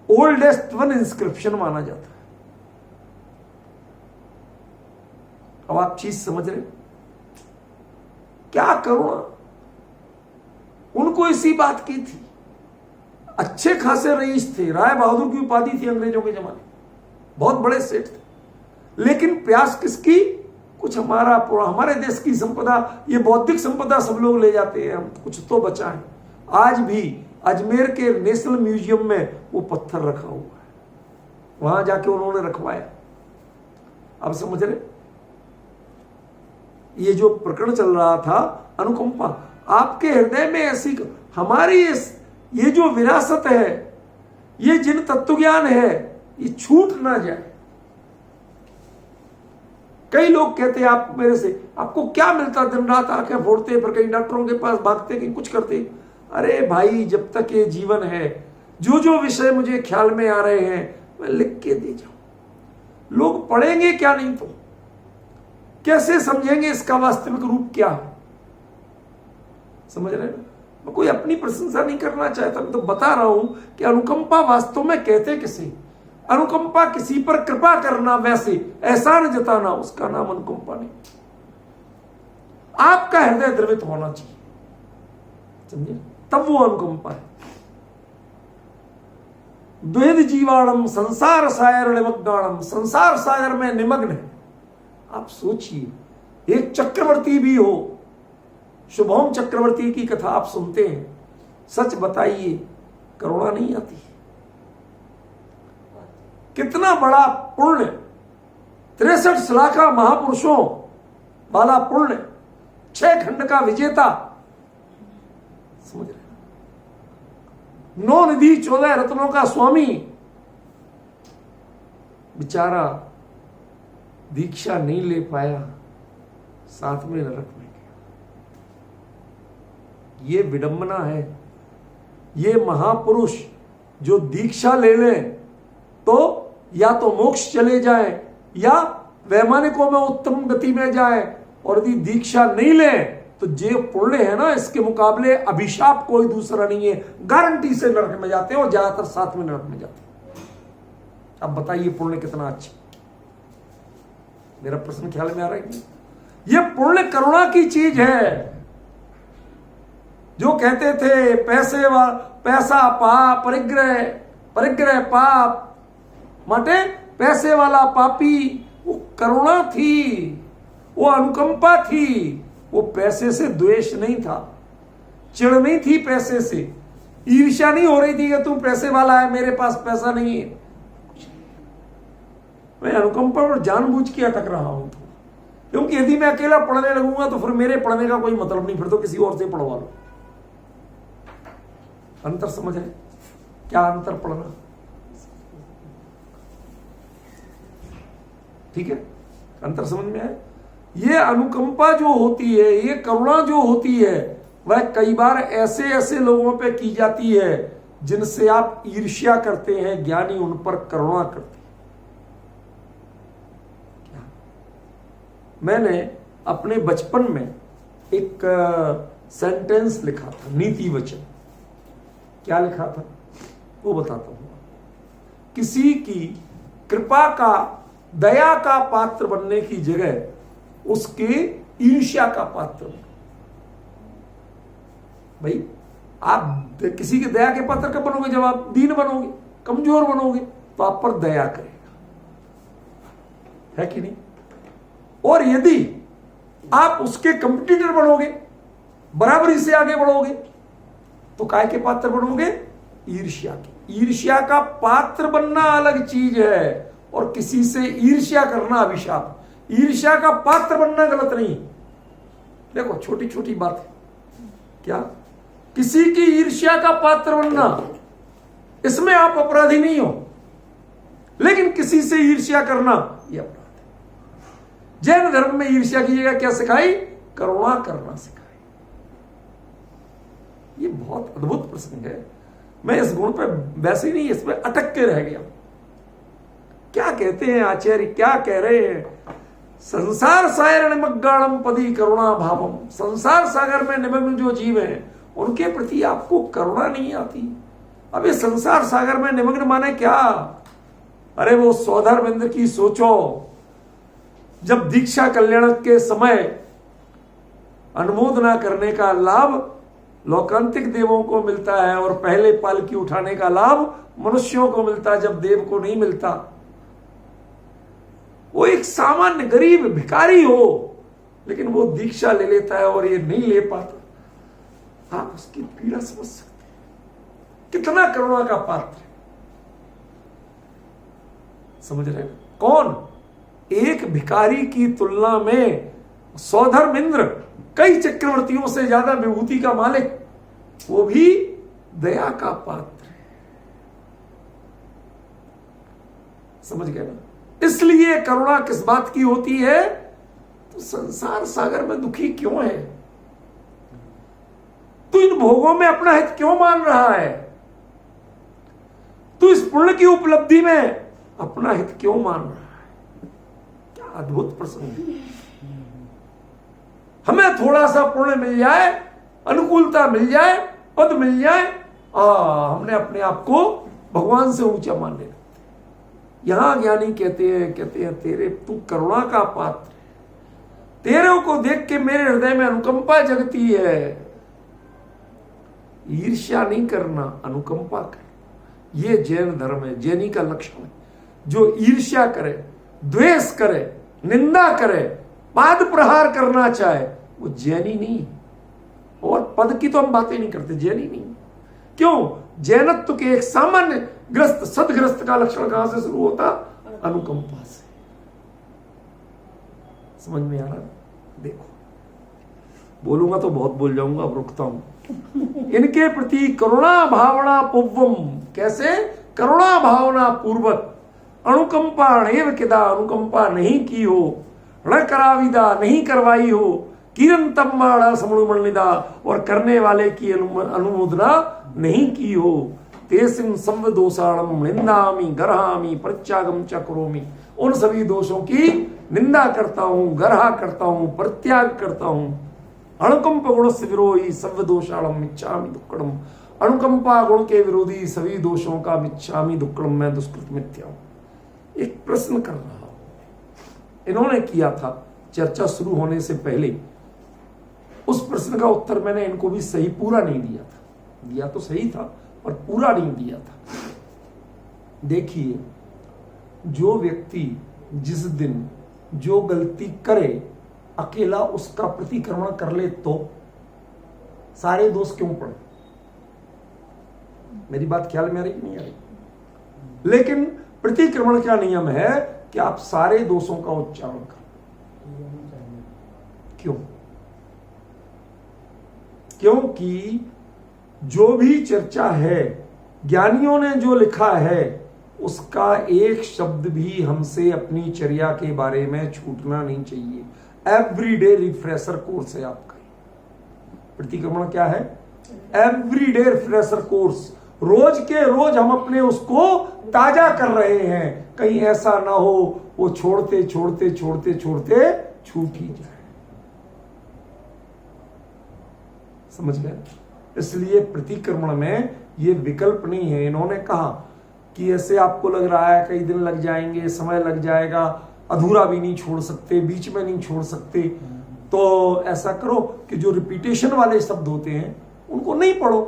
ओल्डेस्ट वन इंस्क्रिप्शन माना जाता है। अब आप चीज समझ रहे, क्या करुणा उनको इसी बात की थी। अच्छे खासे रईस थे, राय बहादुर की उपाधि थी अंग्रेजों के जमाने, बहुत बड़े सेठ थे, लेकिन प्यास किसकी? कुछ हमारे देश की संपदा, ये बौद्धिक संपदा सब लोग ले जाते हैं, हम कुछ तो बचा है। आज भी अजमेर के नेशनल म्यूजियम में वो पत्थर रखा हुआ है, वहां जाके उन्होंने रखवाया। अब समझ रहे, ये जो प्रकरण चल रहा था अनुकंपा, आपके हृदय में ऐसी हमारी ये जो विरासत है, ये जिन तत्व ज्ञान है, ये छूट ना जाए। कई लोग कहते हैं आप मेरे से, आपको क्या मिलता, दिन रात आंखें फोड़ते, फिर कहीं डॉक्टरों के पास भागते, कहीं कुछ करते। अरे भाई, जब तक ये जीवन है, जो जो विषय मुझे ख्याल में आ रहे हैं मैं लिख के दे जाऊं। लोग पढ़ेंगे क्या, नहीं तो कैसे समझेंगे इसका वास्तविक रूप क्या है? समझ रहे हैं? मैं कोई अपनी प्रशंसा नहीं करना चाहता, मैं तो बता रहा हूं कि अनुकंपा वास्तव में कहते किसे? अनुकंपा किसी पर कृपा करना, वैसे एहसान जताना, उसका नाम अनुकंपा नहीं। आपका हृदय द्रवित होना चाहिए, समझे, तब वो अनुकंपा है। द्वैध जीवाणम संसार सागर निमग्नाणम, संसार सागर में निमग्न है। आप सोचिए, एक चक्रवर्ती भी हो, शुभम चक्रवर्ती की कथा आप सुनते हैं, सच बताइए करुणा नहीं आती? कितना बड़ा पुण्य, 63 श्लाघा महापुरुषों वाला पुण्य, 6 खंड का विजेता, समझ रहे, 9 निधि 14 रत्नों का स्वामी, बेचारा दीक्षा नहीं ले पाया, साथ में नरक में गया। ये विडंबना है। ये महापुरुष जो दीक्षा ले लें तो या तो मोक्ष चले जाए या वैमानिकों में उत्तम गति में जाए, और यदि दीक्षा नहीं ले तो जो पुण्य है ना, इसके मुकाबले अभिशाप कोई दूसरा नहीं है। गारंटी से नरक में जाते हैं, और ज्यादातर साथ में नरक में जाते हैं। अब बताइए पुण्य कितना अच्छा। मेरा प्रश्न ख्याल में आ रहा है? ये पुण्य करुणा की चीज है। जो कहते थे पैसा पाप, परिग्रह पाप, माटे पैसे वाला पापी, वो करुणा थी, वो अनुकंपा थी। वो पैसे से द्वेष नहीं था, चिढ़ नहीं थी पैसे से, ईर्ष्या नहीं हो रही थी कि तू पैसे वाला है, मेरे पास पैसा नहीं है। मैं अनुकंपा पर जानबूझ के अटक रहा हूं, क्योंकि यदि मैं अकेला पढ़ने लगूंगा तो फिर मेरे पढ़ने का कोई मतलब नहीं, फिर तो किसी और से पढ़वा लो। अंतर समझ है? क्या अंतर पढ़ना? ठीक है, अंतर समझ में है? ये अनुकंपा जो होती है, ये करुणा जो होती है, वह कई बार ऐसे ऐसे लोगों पे की जाती है जिनसे आप ईर्ष्या करते हैं, ज्ञानी उन पर करुणा करते हैं। क्या? मैंने अपने बचपन में एक सेंटेंस लिखा था, नीति वचन। क्या लिखा था वो बताता हूं। किसी की कृपा का, दया का पात्र बनने की जगह उसके ईर्ष्या का पात्र बनो। भाई, आप किसी की दया के पात्र कब बनोगे? जब आप दीन बनोगे, कमजोर बनोगे, तो आप पर दया करेगा, है कि नहीं? और यदि आप उसके कंपटीटर बनोगे, बराबरी से आगे बढ़ोगे, तो काय के पात्र बनोगे? ईर्ष्या के। ईर्ष्या का पात्र बनना अलग चीज है, और किसी से ईर्ष्या करना अभिशाप। ईर्ष्या का पात्र बनना गलत नहीं। देखो, छोटी छोटी बात है। क्या? किसी की ईर्ष्या का पात्र बनना, इसमें आप अपराधी नहीं हो, लेकिन किसी से ईर्ष्या करना यह अपराध है। जैन धर्म में ईर्ष्या की जगह क्या सिखाई? करुणा करना सिखाई। ये बहुत अद्भुत प्रसंग है। मैं इस गुण पे वैसे ही नहीं, इस पे अटक के रह गया। क्या कहते हैं आचार्य, क्या कह रहे हैं? संसार सागर निमग्नाणम पदी करुणा भावम। संसार सागर में निमग्न जो जीव हैं, उनके प्रति आपको करुणा नहीं आती। अब ये संसार सागर में निमग्न माने क्या? अरे वो सौधर्मेंद्र की सोचो, जब दीक्षा कल्याण के समय अनुमोदना करने का लाभ लौकांतिक देवों को मिलता है और पहले पालकी उठाने का लाभ मनुष्यों को मिलता है, जब देव को नहीं मिलता। वो एक सामान्य गरीब भिखारी हो, लेकिन वो दीक्षा ले लेता है और ये नहीं ले पाता। आप उसकी पीड़ा समझ सकते हैं, कितना करुणा का पात्र है। समझ रहे हैं? कौन? एक भिखारी की तुलना में सौधर्मेंद्र कई चक्रवर्तियों से ज्यादा विभूति का मालिक, वो भी दया का पात्र है। समझ गए ना? इसलिए करुणा किस बात की होती है? तो संसार सागर में दुखी क्यों है? तू इन भोगों में अपना हित क्यों मान रहा है? तू इस पुण्य की उपलब्धि में अपना हित क्यों मान रहा है? क्या अद्भुत प्रसंग है। हमें थोड़ा सा पुण्य मिल जाए, अनुकूलता मिल जाए, पद मिल जाए, हमने अपने आप को भगवान से ऊंचा मान लेना। यहां ज्ञानी कहते हैं तेरे तू करुणा का पात्र, तेरे को देख के मेरे हृदय में अनुकंपा जगती है। ईर्ष्या नहीं करना, अनुकंपा कर। ये जैन धर्म है, जैनी का लक्षण है। जो ईर्ष्या करे, द्वेष करे, निंदा करे, पाद प्रहार करना चाहे, वो जैनी नहीं। और पद की तो हम बातें नहीं करते, जैनी नहीं। क्यों? जैनत्व के एक सामान्य ग्रस्त सदग्रस्त का लक्षण कहां से शुरू होता? अनुकंपा से। समझ में आ रहा? देखो, बोलूंगा तो बहुत बोल जाऊंगा, अब रुकता हूं। इनके प्रति करुणा भावना पूर्वम, कैसे? करुणा भावना पूर्वक अनुकंपा णेव किदा, अनुकंपा नहीं की हो, ण कराविदा नहीं करवाई हो, किरंतम समणुमणिदा, और करने वाले की अनुमोदना नहीं की हो। तेसिम संवदोषाणम निंदामि गरहामि प्रत्यागम च करोमि, उन सभी दोषों की निंदा करता हूं, गरहा करता हूं, परित्याग करता हूं। अनुकंप गुण से विरोही संवदोषाणम मिच्छामि दुक्कड़म, अनुकंपा गुण के विरोधी सभी दोषों का मिच्छामि दुक्कड़म, मैं दुष्कृत मिथ्या हूं। एक प्रश्न कर रहा हूं, इन्होंने किया था चर्चा शुरू होने से पहले। उस प्रश्न का उत्तर मैंने इनको भी सही पूरा नहीं दिया था। दिया तो सही था पर पूरा नहीं दिया था। देखिए, जो व्यक्ति जिस दिन जो गलती करे अकेला उसका प्रतिक्रमण कर ले तो सारे दोष क्यों पड़े? मेरी बात ख्याल में आ रही नहीं आ रही? लेकिन प्रतिक्रमण का नियम है कि आप सारे दोषों का उच्चारण करें। क्यों? क्योंकि जो भी चर्चा है, ज्ञानियों ने जो लिखा है, उसका एक शब्द भी हमसे अपनी चर्या के बारे में छूटना नहीं चाहिए। एवरीडे रिफ्रेशर कोर्स है आपका। प्रतिक्रमण क्या है? Everyday refresher course. रोज के रोज हम अपने उसको ताजा कर रहे हैं, कहीं ऐसा ना हो वो छोड़ते छोड़ते छोड़ते छोड़ते छूट ही जाए। समझ गए? इसलिए प्रतिक्रमण में ये विकल्प नहीं है। इन्होंने कहा कि ऐसे आपको लग रहा है कई दिन लग जाएंगे, समय लग जाएगा, अधूरा भी नहीं छोड़ सकते, बीच में नहीं छोड़ सकते, तो ऐसा करो कि जो रिपीटेशन वाले शब्द होते हैं उनको नहीं पढ़ो।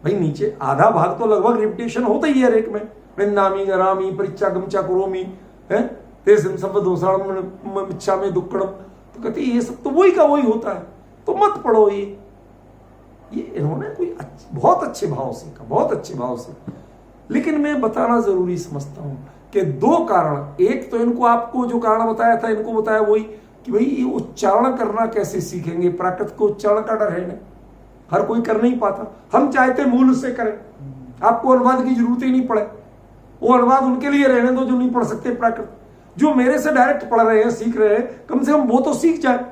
भाई नीचे आधा भाग तो लगभग रिपीटेशन होता ही है एक में, निंदामि गरामि परित्यागम कोरोमि है, तेसिम संवदोषाणम मिच्छामि दुक्कड़म, तो कहते ये सब तो वही का वही होता है, तो मत पढ़ो। ये इन्होंने कोई बहुत अच्छे भाव से कहा, बहुत अच्छे भाव से। लेकिन मैं बताना जरूरी समझता हूं कि दो कारण, एक तो इनको आपको जो कारण बताया था, इनको बताया वही कि भाई ये उच्चारण करना कैसे सीखेंगे, प्राकृत को उच्चारण का डर है नहीं, हर कोई कर नहीं पाता। हम चाहते मूल से करें, आपको अनुवाद की जरूरत ही नहीं पड़े, वो अनुवाद उनके लिए रहने दो जो नहीं पढ़ सकते प्राकृत। जो मेरे से डायरेक्ट पढ़ रहे हैं, सीख रहे हैं, कम से कम वो तो सीख जाए।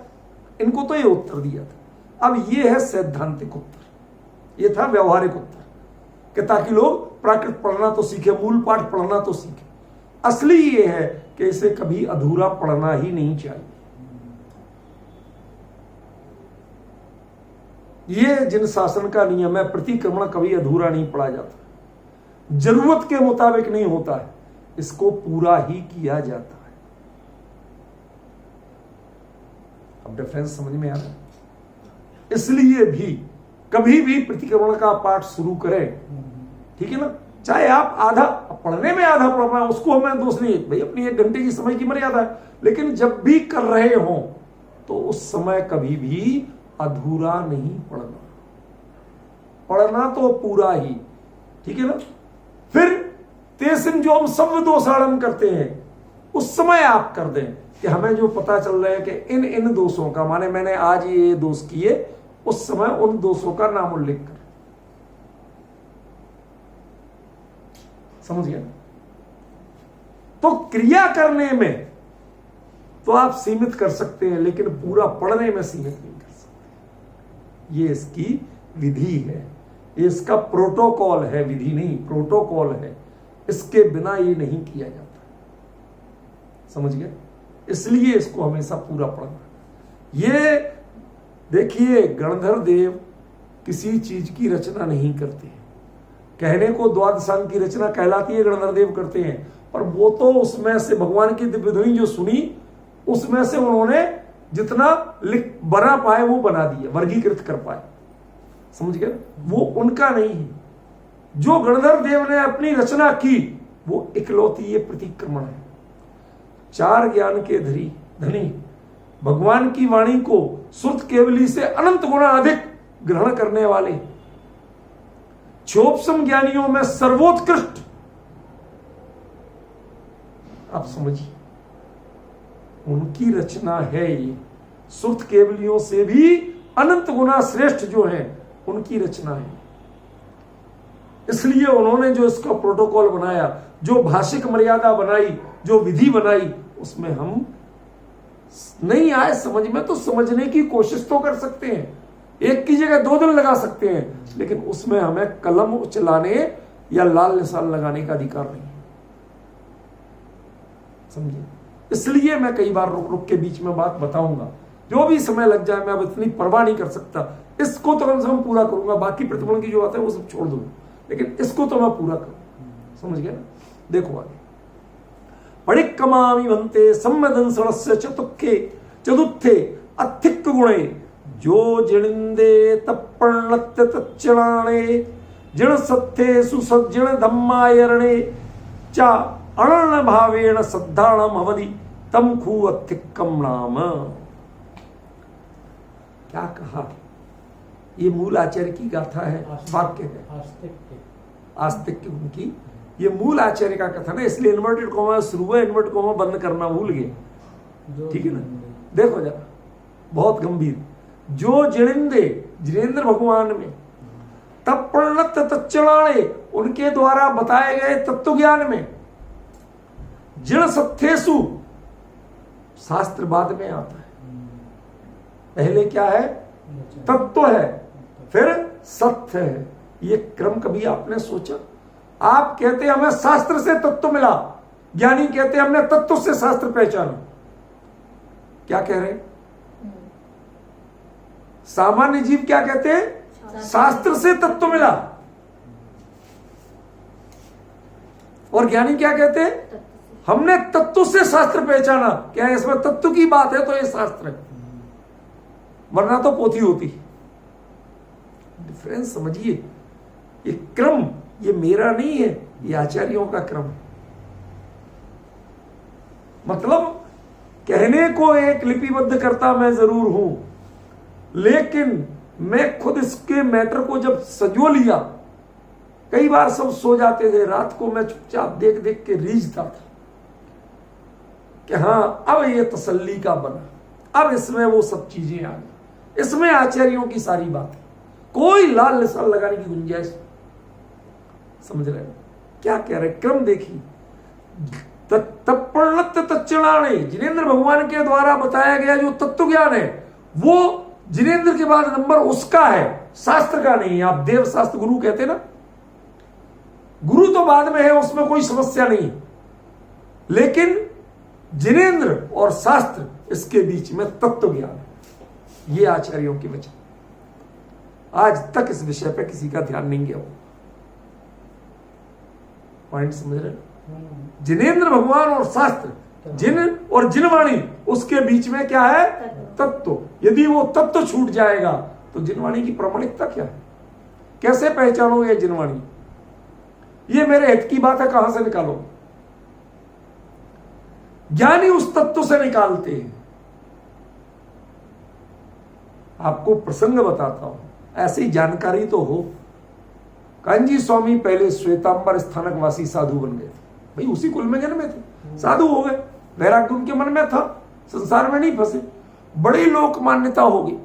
इनको तो ये उत्तर दिया था। अब ये है सैद्धांतिक उत्तर, ये था व्यवहारिक उत्तर कि ताकि लोग प्राकृत पढ़ना तो सीखे, मूल पाठ पढ़ना तो सीखे। असली ये है कि इसे कभी अधूरा पढ़ना ही नहीं चाहिए। ये जिन शासन का नियम है, प्रतिक्रमण कभी अधूरा नहीं पड़ा जाता, जरूरत के मुताबिक नहीं होता है, इसको पूरा ही किया जाता है। अब डिफरेंस समझ में आ रहा है? इसलिए भी कभी भी प्रतिक्रमण का पाठ शुरू करें, ठीक है ना, चाहे आप आधा पढ़ने में आधा पढ़ रहे हैं, उसको हमें दोष नहीं है भाई, अपनी 1 घंटे की समय की मर्यादा है, लेकिन जब भी कर रहे हो तो उस समय कभी भी अधूरा नहीं पढ़ना, पढ़ना तो पूरा ही, ठीक है ना। फिर तेसिन जो हम शब्द दोषाड़न करते हैं, उस समय आप कर दें कि हमें जो पता चल रहा है कि इन इन दोषों का, माने मैंने आज ये दोष किए, उस समय उन दोषों का नाम उल्लेख कर, समझ गया। तो क्रिया करने में तो आप सीमित कर सकते हैं, लेकिन पूरा पढ़ने में सीमित नहीं कर सकते। ये इसकी विधि है, ये इसका प्रोटोकॉल है, विधि नहीं प्रोटोकॉल है, इसके बिना ये नहीं किया जाता, समझ गए। इसलिए इसको हमेशा पूरा पढ़ना। ये देखिए, गणधर देव किसी चीज की रचना नहीं करते हैं, कहने को द्वादशांग की रचना कहलाती है, गणधर देव करते हैं, पर वो तो उसमें से भगवान की दिव्य ध्वनि जो सुनी, उसमें से उन्होंने जितना बना पाए वो बना दिया, वर्गीकृत कर पाए, समझ गए। वो उनका नहीं है। जो गणधर देव ने अपनी रचना की वो इकलौती ये प्रतिक्रमण है। 4 ज्ञान के धनी भगवान की वाणी को श्रुत केवली से अनंत गुना अधिक ग्रहण करने वाले क्षोभसम ज्ञानियों में सर्वोत्कृष्ट, आप समझिए, उनकी रचना है ये। श्रुत केवलियों से भी अनंत गुना श्रेष्ठ जो है, उनकी रचना है। इसलिए उन्होंने जो इसका प्रोटोकॉल बनाया, जो भाषिक मर्यादा बनाई, जो विधि बनाई, उसमें हम नहीं आए समझ में तो समझने की कोशिश तो कर सकते हैं, एक की जगह 2 दिन लगा सकते हैं, लेकिन उसमें हमें कलम चलाने या लाल निशान लगाने का अधिकार नहीं है, समझिए। इसलिए मैं कई बार रुक रुक के बीच में बात बताऊंगा, जो भी समय लग जाए, मैं अब इतनी परवाह नहीं कर सकता, इसको तो कम से कम पूरा करूंगा, बाकी प्रतिक्रमण की जो बात है वो सब छोड़ दूंगा, लेकिन इसको तो मैं पूरा करूंगा, समझ गया ना। देखो आगे, परिक्रमामि भन्ते सम्यदंसणस्य चतुर्थे अथिक गुणे जो जिणिंदे तप्पणत्य तच्चणाणे जिण सत्थे सुसज्जण धम्मायरणे चा अनर्ण भावेण सद्धाणम अवधि तम खू अथिक्कम नाम। क्या कहा, ये मूल आचार्य की गाथा है, वाक्य है, आस्तिक उनकी, ये मूल आचार्य का कथन है। इसलिए इन्वर्टेड कॉमा शुरू है, इन्वर्टेड कॉमा बंद करना भूल गए, ठीक है ना। देखो जरा, बहुत गंभीर, जो जिणेंद्र जिनेन्द्र भगवान में तप्पणत तच्चणाणे, उनके द्वारा बताए गए तत्व ज्ञान में, जिण सत्थेसु, शास्त्र बाद में आता है, पहले क्या है, तत्व है, फिर सत्य है। ये क्रम कभी आपने सोचा? आप कहते हैं हमें शास्त्र से तत्व मिला, ज्ञानी कहते हैं हमने तत्व से शास्त्र पहचाना। क्या कह रहे हैं? सामान्य जीव क्या कहते हैं? शास्त्र से तत्व मिला। और ज्ञानी क्या कहते हैं? हमने तत्व से शास्त्र पहचाना। क्या है इसमें तत्व की बात है तो ये शास्त्र है, वरना तो पोथी होती। डिफरेंस समझिए। ये क्रम ये मेरा नहीं है, ये आचार्यों का क्रम है। मतलब कहने को एक लिपिबद्ध करता मैं जरूर हूं, लेकिन मैं खुद इसके मैटर को जब सजो लिया, कई बार सब सो जाते थे, रात को मैं चुपचाप देख देख के रीझता था कि हां अब ये तसल्ली का बना, अब इसमें वो सब चीजें आ गई, इसमें आचार्यों की सारी बात है, कोई लाल निशान लगाने की गुंजाइश। समझ रहे हो क्या कह रहे? क्रम देखिए। तत्पणत तच्चणाणे, जिनेन्द्र भगवान के द्वारा बताया गया जो तत्व ज्ञान है वो जिनेन्द्र के बाद नंबर उसका है, शास्त्र का नहीं है। आप देव शास्त्र गुरु कहते ना, गुरु तो बाद में है, उसमें कोई समस्या नहीं, लेकिन जिनेन्द्र और शास्त्र इसके बीच में तत्व ज्ञान है। ये आचार्यों की वजह। आज तक इस विषय पे किसी का ध्यान नहीं गया हो। पॉइंट समझ रहे हो? जिनेंद्र भगवान और शास्त्र, जिन और जिनवाणी, उसके बीच में क्या है? तत्व। यदि वो तत्व छूट जाएगा तो जिनवाणी की प्रामाणिकता क्या है? कैसे पहचानो ये जिनवाणी? ये मेरे हित की बात है, कहां से निकालो? ज्ञानी उस तत्व से निकालते हैं। आपको प्रसंग बताता हूं, ऐसी जानकारी तो हो। कांजी स्वामी पहले श्वेतांबर स्थानक वासी साधु बन गए थे। भाई उसी कुल में जन्मे थे, साधु हो गए, वैराग्य उनके मन में था, संसार में नहीं फंसे, बड़ी लोक मान्यता होगी,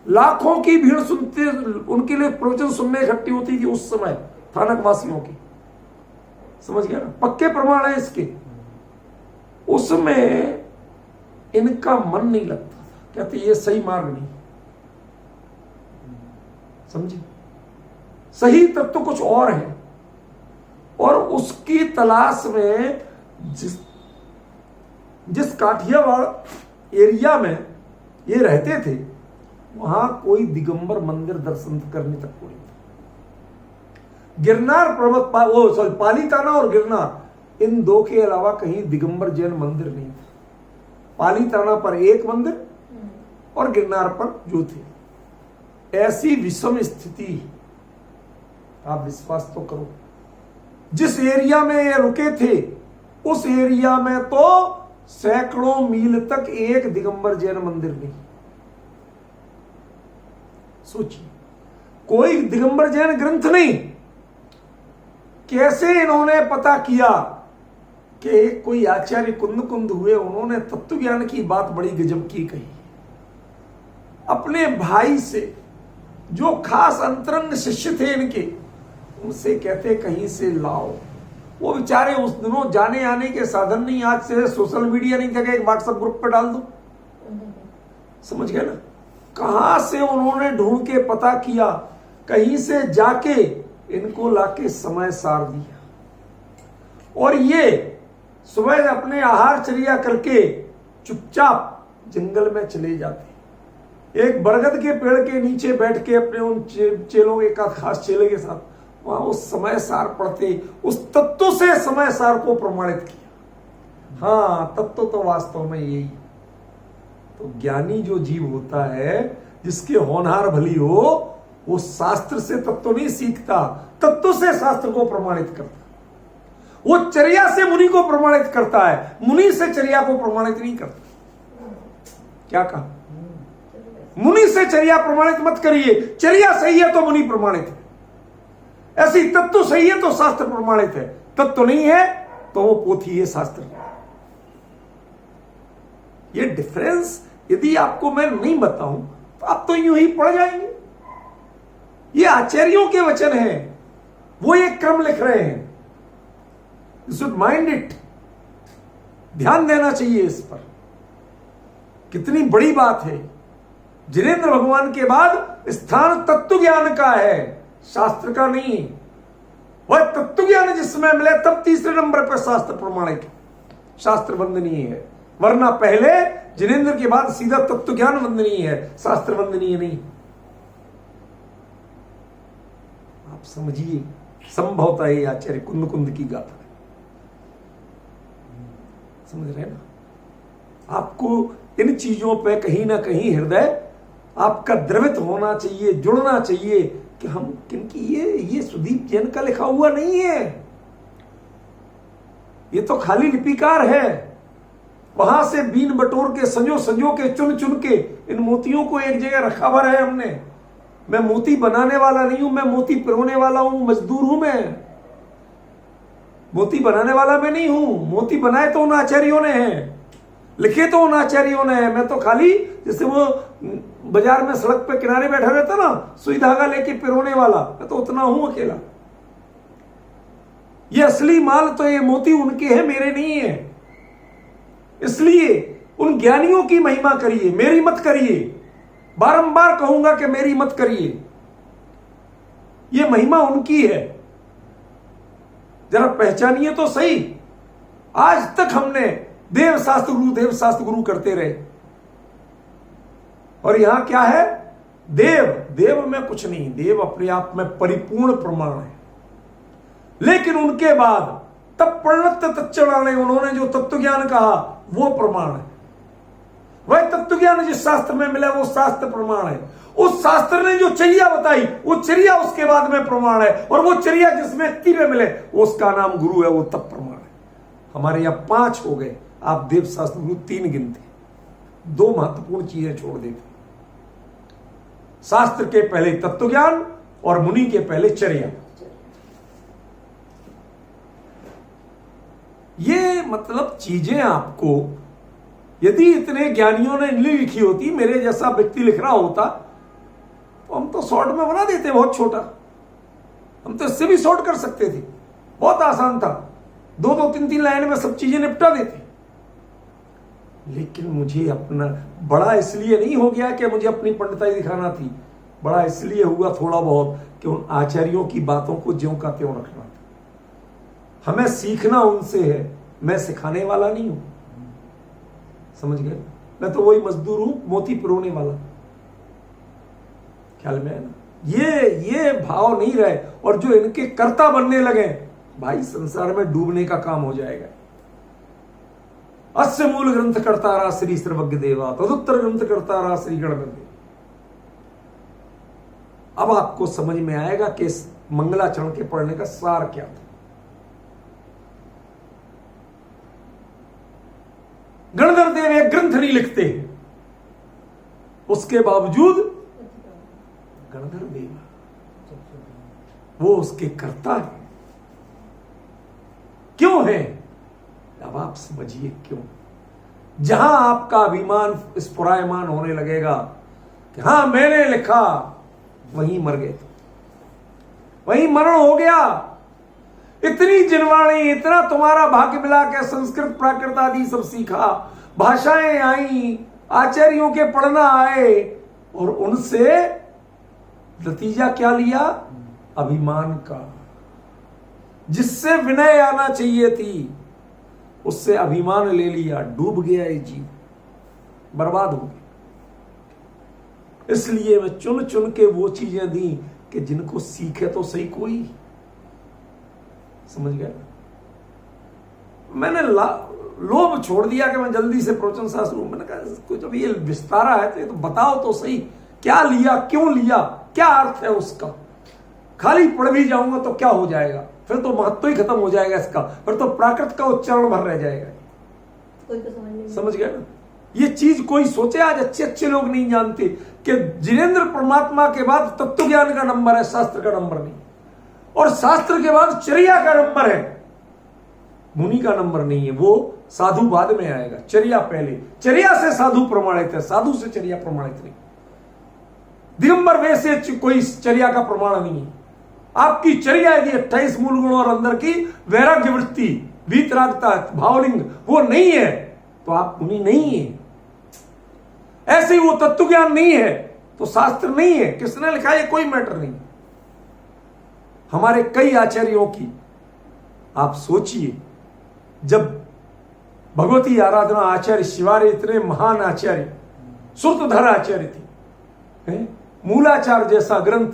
लाखों की भीड़ सुनते, उनके लिए प्रवचन सुनने इकट्ठी होती थी उस समय स्थानक वासियों की। समझ गया ना? पक्के प्रमाण है इसके। उसमें इनका मन नहीं लगता, कहते ये सही मार्ग नहीं। समझे? सही तत्व कुछ और है, और उसकी तलाश में जिस काठियावाड़ एरिया में ये रहते थे, वहां कोई दिगंबर मंदिर दर्शन करने तक कोई नहीं। गिरनार पर्वत पालीताना और गिरनार, इन दो के अलावा कहीं दिगंबर जैन मंदिर नहीं था। पालीताना पर एक मंदिर और गिरनार पर जो थे। ऐसी विषम स्थिति, आप विश्वास तो करो, जिस एरिया में ये रुके थे उस एरिया में तो सैकड़ों मील तक एक दिगंबर जैन मंदिर नहीं। सोचिए, कोई दिगंबर जैन ग्रंथ नहीं। कैसे इन्होंने पता किया कि कोई आचार्य कुंद हुए, उन्होंने तत्व ज्ञान की बात बड़ी गजब की कही। अपने भाई से, जो खास अंतरंग शिष्य थे इनके, उनसे कहते कहीं से लाओ। वो बेचारे उस दिनों जाने आने के साधन नहीं, आज से सोशल मीडिया नहीं था कि एक व्हाट्सएप ग्रुप पे डाल दो। समझ गए ना? कहां से उन्होंने ढूंढ के पता किया, कहीं से जाके इनको लाके समय सार दिया, और ये सुबह अपने आहार चर्या करके चुपचाप जंगल में चले जाते। एक बरगद के पेड़ के नीचे बैठ के अपने उन चेलों, एक खास चेले के साथ वहां उस समय सार पढ़ते, उस तत्व से समय सार को प्रमाणित किया। हाँ, तत्व तो वास्तव में यही। तो ज्ञानी जो जीव होता है, जिसके होनहार भली हो, वो शास्त्र से तत्व नहीं सीखता, तत्व से शास्त्र को प्रमाणित करता। वो चर्या से मुनि को प्रमाणित करता है, मुनि से चर्या को प्रमाणित नहीं करता। क्या कहा? मुनि से चर्या प्रमाणित मत करिए। चर्या सही है तो मुनि प्रमाणित है, ऐसी तत्व सही है तो शास्त्र प्रमाणित है, तत्व नहीं है तो वो पोथी है, शास्त्र। ये डिफरेंस यदि आपको मैं नहीं बताऊं तो आप तो यूं ही पढ़ जाएंगे। ये आचार्यों के वचन हैं, वो एक क्रम लिख रहे हैं। You should mind it. ध्यान देना चाहिए इस पर, कितनी बड़ी बात है। जिनेंद्र भगवान के बाद स्थान तत्व ज्ञान का है, शास्त्र का नहीं। वह तत्व ज्ञान जिसमें मिले तब तीसरे नंबर पर शास्त्र प्रमाणिक, शास्त्र वंदनीय है। वरना पहले जिनेंद्र के बाद सीधा तत्व ज्ञान वंदनीय है, शास्त्र वंदनीय नहीं। आप समझिए, संभवतः ये आचार्य कुंद की गाथा है। समझ रहे ना? आपको इन चीजों पे कहीं ना कहीं हृदय आपका द्रवित होना चाहिए, जुड़ना चाहिए कि हम किनकी, ये सुदीप जैन का लिखा हुआ नहीं है, ये तो खाली लिपिकार है। वहां से बीन बटोर के संजो के चुन के इन मोतियों को एक जगह रखा भर है हमने। मैं मोती बनाने वाला नहीं हूं, मैं मोती पिरोने वाला हूं, मजदूर हूं। मैं मोती बनाने वाला मैं नहीं हूं। मोती बनाए तो उन आचार्यों ने हैं, लिखे तो उन आचार्यों ने हैं। मैं तो खाली, जैसे वो बाजार में सड़क पे किनारे बैठा रहता ना, सुई धागा लेके पिरोने वाला, मैं तो उतना हूं अकेला। ये असली माल तो ये मोती उनके हैं, मेरे नहीं है। इसलिए उन ज्ञानियों की महिमा करिए, मेरी मत करिए। बारंबार कहूंगा कि मेरी मत करिए, ये महिमा उनकी है। जरा पहचानिए तो सही। आज तक हमने देव शास्त्र गुरु करते रहे, और यहां क्या है? देव, देव में कुछ नहीं, देव अपने आप में परिपूर्ण प्रमाण है, लेकिन उनके बाद तब परिणत तत्चरणाने उन्होंने जो तत्व ज्ञान कहा वो प्रमाण है। वह तत्व ज्ञान जिस शास्त्र में मिला वो शास्त्र प्रमाण है। उस शास्त्र ने जो चर्या बताई वो चर्या उसके बाद में प्रमाण है, और वो चर्या जिस व्यक्ति में मिले उसका नाम गुरु है, वो तब प्रमाण है। हमारे यहां 5 हो गए, आप देव शास्त्र गुरु 3 गिनते, 2 महत्वपूर्ण चीजें छोड़ देते। शास्त्र के पहले तत्व ज्ञान और मुनि के पहले चर्या। ये मतलब चीजें आपको यदि इतने ज्ञानियों ने नहीं लिखी होती, मेरे जैसा व्यक्ति लिख रहा होता तो हम तो शॉर्ट में बना देते, बहुत छोटा। हम तो इससे भी शॉर्ट कर सकते थे, बहुत आसान था, 2-2, 3-3 लाइन में सब चीजें निपटा देते। लेकिन मुझे अपना बड़ा इसलिए नहीं हो गया कि मुझे अपनी पंडिताई दिखाना थी, बड़ा इसलिए हुआ थोड़ा बहुत कि उन आचार्यों की बातों को ज्यों का त्यों रखना था। हमें सीखना उनसे है, मैं सिखाने वाला नहीं हूं, समझ गए? मैं तो वही मजदूर हूं, मोती पिरोने वाला। ख्याल में है ना? ये भाव नहीं रहे, और जो इनके कर्ता बनने लगे, भाई संसार में डूबने का काम हो जाएगा। अस्य मूल ग्रंथ करता रहा श्री सर्वज्ञ देवा, तदुत्तर ग्रंथ करता रहा श्री गणपति। अब आपको समझ में आएगा कि इस मंगलाचरण के पढ़ने का सार क्या था। गणधर देव एक ग्रंथ नहीं लिखते, उसके बावजूद गणधर देव वो उसके कर्ता है। क्यों है? अब आप समझिए क्यों। जहां आपका अभिमान स्फुरायमान होने लगेगा कि हां मैंने लिखा, वहीं मर गए, वहीं मरण हो गया। इतनी जिनवाणी, इतना तुम्हारा भाग्य मिला के संस्कृत प्राकृत आदि सब सीखा, भाषाएं आई, आचार्यों के पढ़ना आए, और उनसे नतीजा क्या लिया? अभिमान का। जिससे विनय आना चाहिए थी उससे अभिमान ले लिया, डूब गया ये जीव, बर्बाद हो गया। इसलिए मैं चुन चुन के वो चीजें दी कि जिनको सीखे तो सही कोई, समझ गया? मैंने लोभ छोड़ दिया कि मैं जल्दी से प्रवचन शास्त्र, मैंने कहा कुछ अब ये विस्तारा है तो ये तो बताओ तो सही, क्या लिया, क्यों लिया, क्या अर्थ है उसका। खाली पढ़ भी जाऊंगा तो क्या हो जाएगा, फिर तो महत्व ही खत्म हो जाएगा इसका, फिर तो प्राकृत का उच्चारण भर रह जाएगा। कोई तो समझ गया ना? ये चीज कोई सोचे, आज अच्छे अच्छे लोग नहीं जानते कि जिनेंद्र परमात्मा के बाद तत्व ज्ञान का नंबर है, शास्त्र का नंबर नहीं, और शास्त्र के बाद चर्या का नंबर है, मुनि का नंबर नहीं है। वो साधु बाद में आएगा, चर्या पहले। चर्या से साधु प्रमाणित है, साधु से चर्या प्रमाणित नहीं। दिगंबर वे से कोई चर्या का प्रमाण नहीं है। आपकी चर्या यदि 28 मूल गुणों और अंदर की वैराग्य वृत्ति, वीतरागता, भावलिंग वो नहीं है तो आप मुनि नहीं है। ऐसे ही वो तत्व ज्ञान नहीं है तो शास्त्र नहीं है। किसने लिखा है कोई मैटर नहीं। हमारे कई आचार्यों की आप सोचिए, जब भगवती आराधना आचार्य शिवार्य इतने महान आचार्य, श्रुतधर आचार्य थे, मूलाचार जैसा ग्रंथ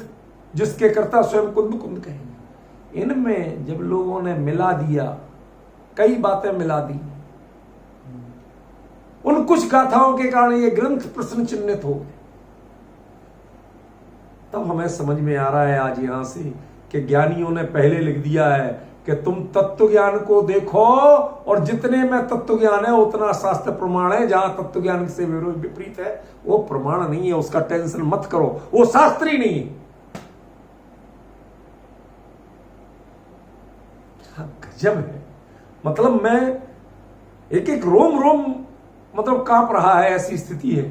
जिसके कर्ता स्वयं कुंद कुंद कहेंगे, इनमें जब लोगों ने मिला दिया, कई बातें मिला दी, उन कुछ गाथाओं के कारण ये ग्रंथ प्रश्न चिन्हित हो गए। तब हमें समझ में आ रहा है आज यहां से कि ज्ञानियों ने पहले लिख दिया है कि तुम तत्व ज्ञान को देखो, और जितने में तत्व ज्ञान है उतना शास्त्र प्रमाण है। जहां तत्व ज्ञान से विपरीत है वो प्रमाण नहीं है, उसका टेंशन मत करो, वो शास्त्र ही नहीं है। गजब है। मतलब मैं एक एक रोम रोम मतलब कांप रहा है, ऐसी स्थिति है।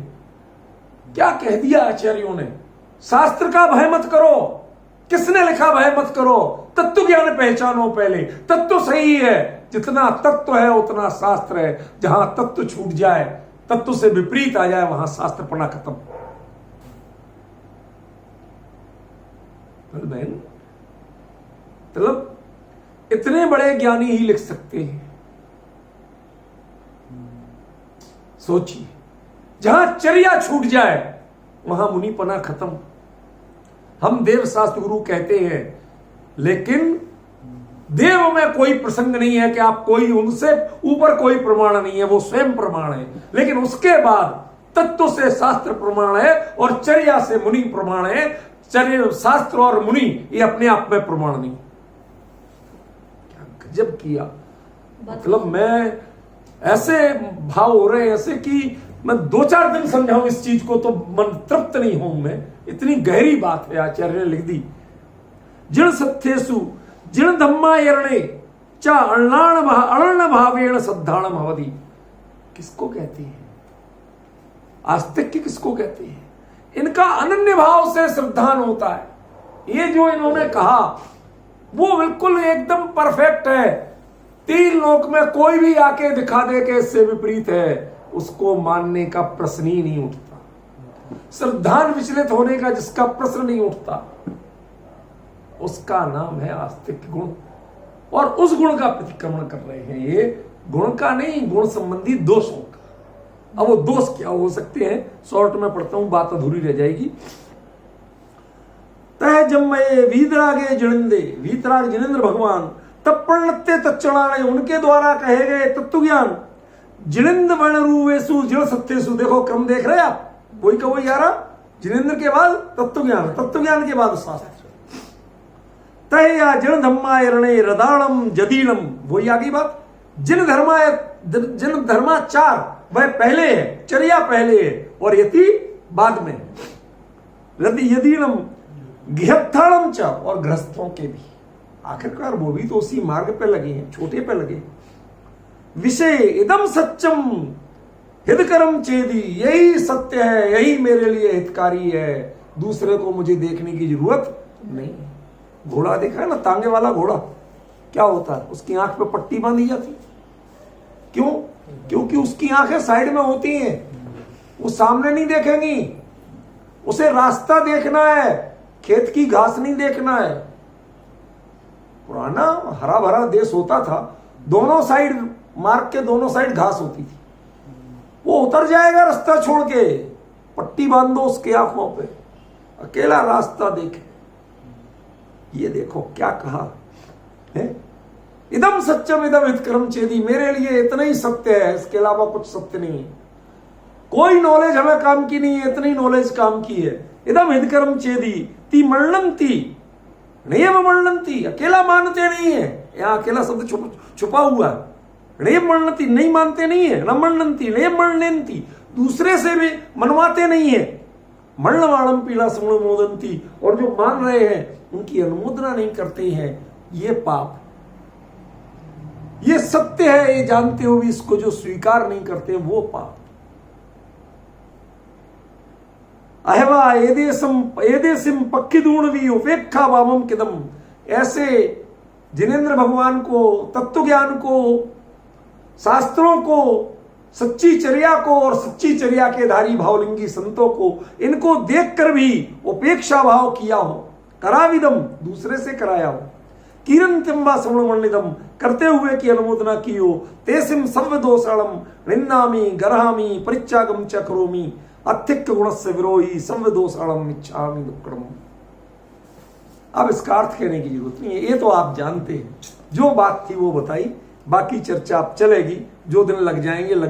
क्या कह दिया आचार्यों ने? शास्त्र का भय मत करो। किसने लिखा भय मत करो? तत्व ज्ञान पहचानो पहले। तत्व सही है, जितना तत्व है उतना शास्त्र है। जहां तत्व छूट जाए, तत्व से विपरीत आ जाए, वहां शास्त्र पढ़ना खत्म। बहन, मतलब इतने बड़े ज्ञानी ही लिख सकते हैं। सोचिए, जहां चर्या छूट जाए वहां मुनिपना खत्म। हम देव शास्त्र गुरु कहते हैं, लेकिन देव में कोई प्रसंग नहीं है कि आप कोई, उनसे ऊपर कोई प्रमाण नहीं है, वो स्वयं प्रमाण है। लेकिन उसके बाद तत्व से शास्त्र प्रमाण है और चर्या से मुनि प्रमाण है। चर्या, शास्त्र और मुनि ये अपने आप में प्रमाण नहीं। क्या गजब किया। मतलब मैं ऐसे भाव हो रहे हैं ऐसे कि मैं 2-4 दिन समझाऊं इस चीज को तो मन तृप्त नहीं हूं मैं। इतनी गहरी बात है आचार्य ने लिख दी। जिण सत्यसु जिण धम्मायरणे चा अर्ण भावेण सद्धाणम अवधि। किसको कहते हैं? आस्तिक्य किसको कहते हैं? इनका अनन्य भाव से श्रद्धान होता है। ये जो इन्होंने कहा वो बिल्कुल एकदम परफेक्ट है। 3 लोक में कोई भी आके दिखा दे कि इससे विपरीत है, उसको मानने का प्रश्न ही नहीं उठता। श्रद्धान विचलित होने का जिसका प्रश्न नहीं उठता, उसका नाम है आस्तिक गुण। और उस गुण का प्रतिक्रमण कर रहे हैं ये, गुण का नहीं, गुण संबंधी दोषों का। अब वो दोष क्या हो सकते हैं, शॉर्ट में पढ़ता हूं, बात अधूरी रह जाएगी। तह जम्मये वीतरागे जिनेंद्र, वीतराग जिनेंद्र भगवान तब प्रणत्य तत्क्षणाणे, उनके द्वारा कहे गए तत्व ज्ञान। जिनेंद्र वर्ण रूवेशु जिण सत्यसु, देखो क्रम देख रहे आप, वही का वही आ रहा। जिनेंद्र के बाद तत्व ज्ञान, तत्व ज्ञान के बाद शास्त्र। तय या जिन धर्मायरणे रदाणम जदीणम, वही आगे बात। जिन धर्माचार वह पहले है, चर्या पहले है और यति बाद में। यदीणम गृहस्थाणम च, और गृहस्थों के भी आखिरकार वो भी तो उसी मार्ग पे लगे हैं, छोटे पे लगे। विषय इदम सत्यम हितकरम चेदी, यही सत्य है, यही मेरे लिए हितकारी है, दूसरे को मुझे देखने की जरूरत नहीं। घोड़ा देखा है ना, तांगे वाला घोड़ा, क्या होता है? उसकी आंख पे पट्टी बांधी जाती। क्यों? क्योंकि उसकी आंखें साइड में होती हैं, वो सामने नहीं देखेंगी। उसे रास्ता देखना है, खेत की घास नहीं देखना है। पुराना हरा भरा देश होता था, दोनों साइड मार्ग के दोनों साइड घास होती थी। वो उतर जाएगा रास्ता छोड़ के, पट्टी बांध दो उसकी आंखों पे, अकेला रास्ता देखे। ये देखो क्या कहा है, इदम सत्यम इदम हितकरम चेदी, मेरे लिए इतना ही सत्य है, इसके अलावा कुछ सत्य नहीं है। कोई नॉलेज हमें काम की नहीं है, इतनी नॉलेज काम की है। इदम हितकरम चेदी ती मरणंती नयम मरणंती, अकेला मानते नहीं है, यहां अकेला शब्द छुपा हुआ है। नयम मरणंती, नहीं मानते नहीं है, न मरणंती नयम मरणंती, दूसरे से भी मनवाते नहीं है। मरणवाणम पीड़ा समण मोदंती, और जो मान रहे हैं उनकी अनुमोदना नहीं करते हैं, ये पाप। ये सत्य है ये जानते हुए इसको जो स्वीकार नहीं करते वो पाप। अहवा एदेसिम पक्खिदूणवी उपेक्षा वामम किदम, ऐसे जिनेंद्र भगवान को, तत्व ज्ञान को, शास्त्रों को, सच्ची चर्या को और सच्ची चर्या के धारी भावलिंगी संतों को, इनको देखकर भी उपेक्षा भाव किया हो, कराविदम, दूसरे से कराया हो, किरण तिम्बा श्रवणमणिदम, करते हुए की अनुमोदना की हो, तेसिम सर्व दोषणम निन्दामी गरहामी परित्यागम च करोमि, अत्यक्ष गुणस्य विरोही सर्व दोषणम इच्छामि दुक्कड़म। अब इसका अर्थ कहने की जरूरत नहीं है, ये तो आप जानते हैं। जो बात थी वो बताई, बाकी चर्चा अब चलेगी, जो दिन लग जाएंगे लग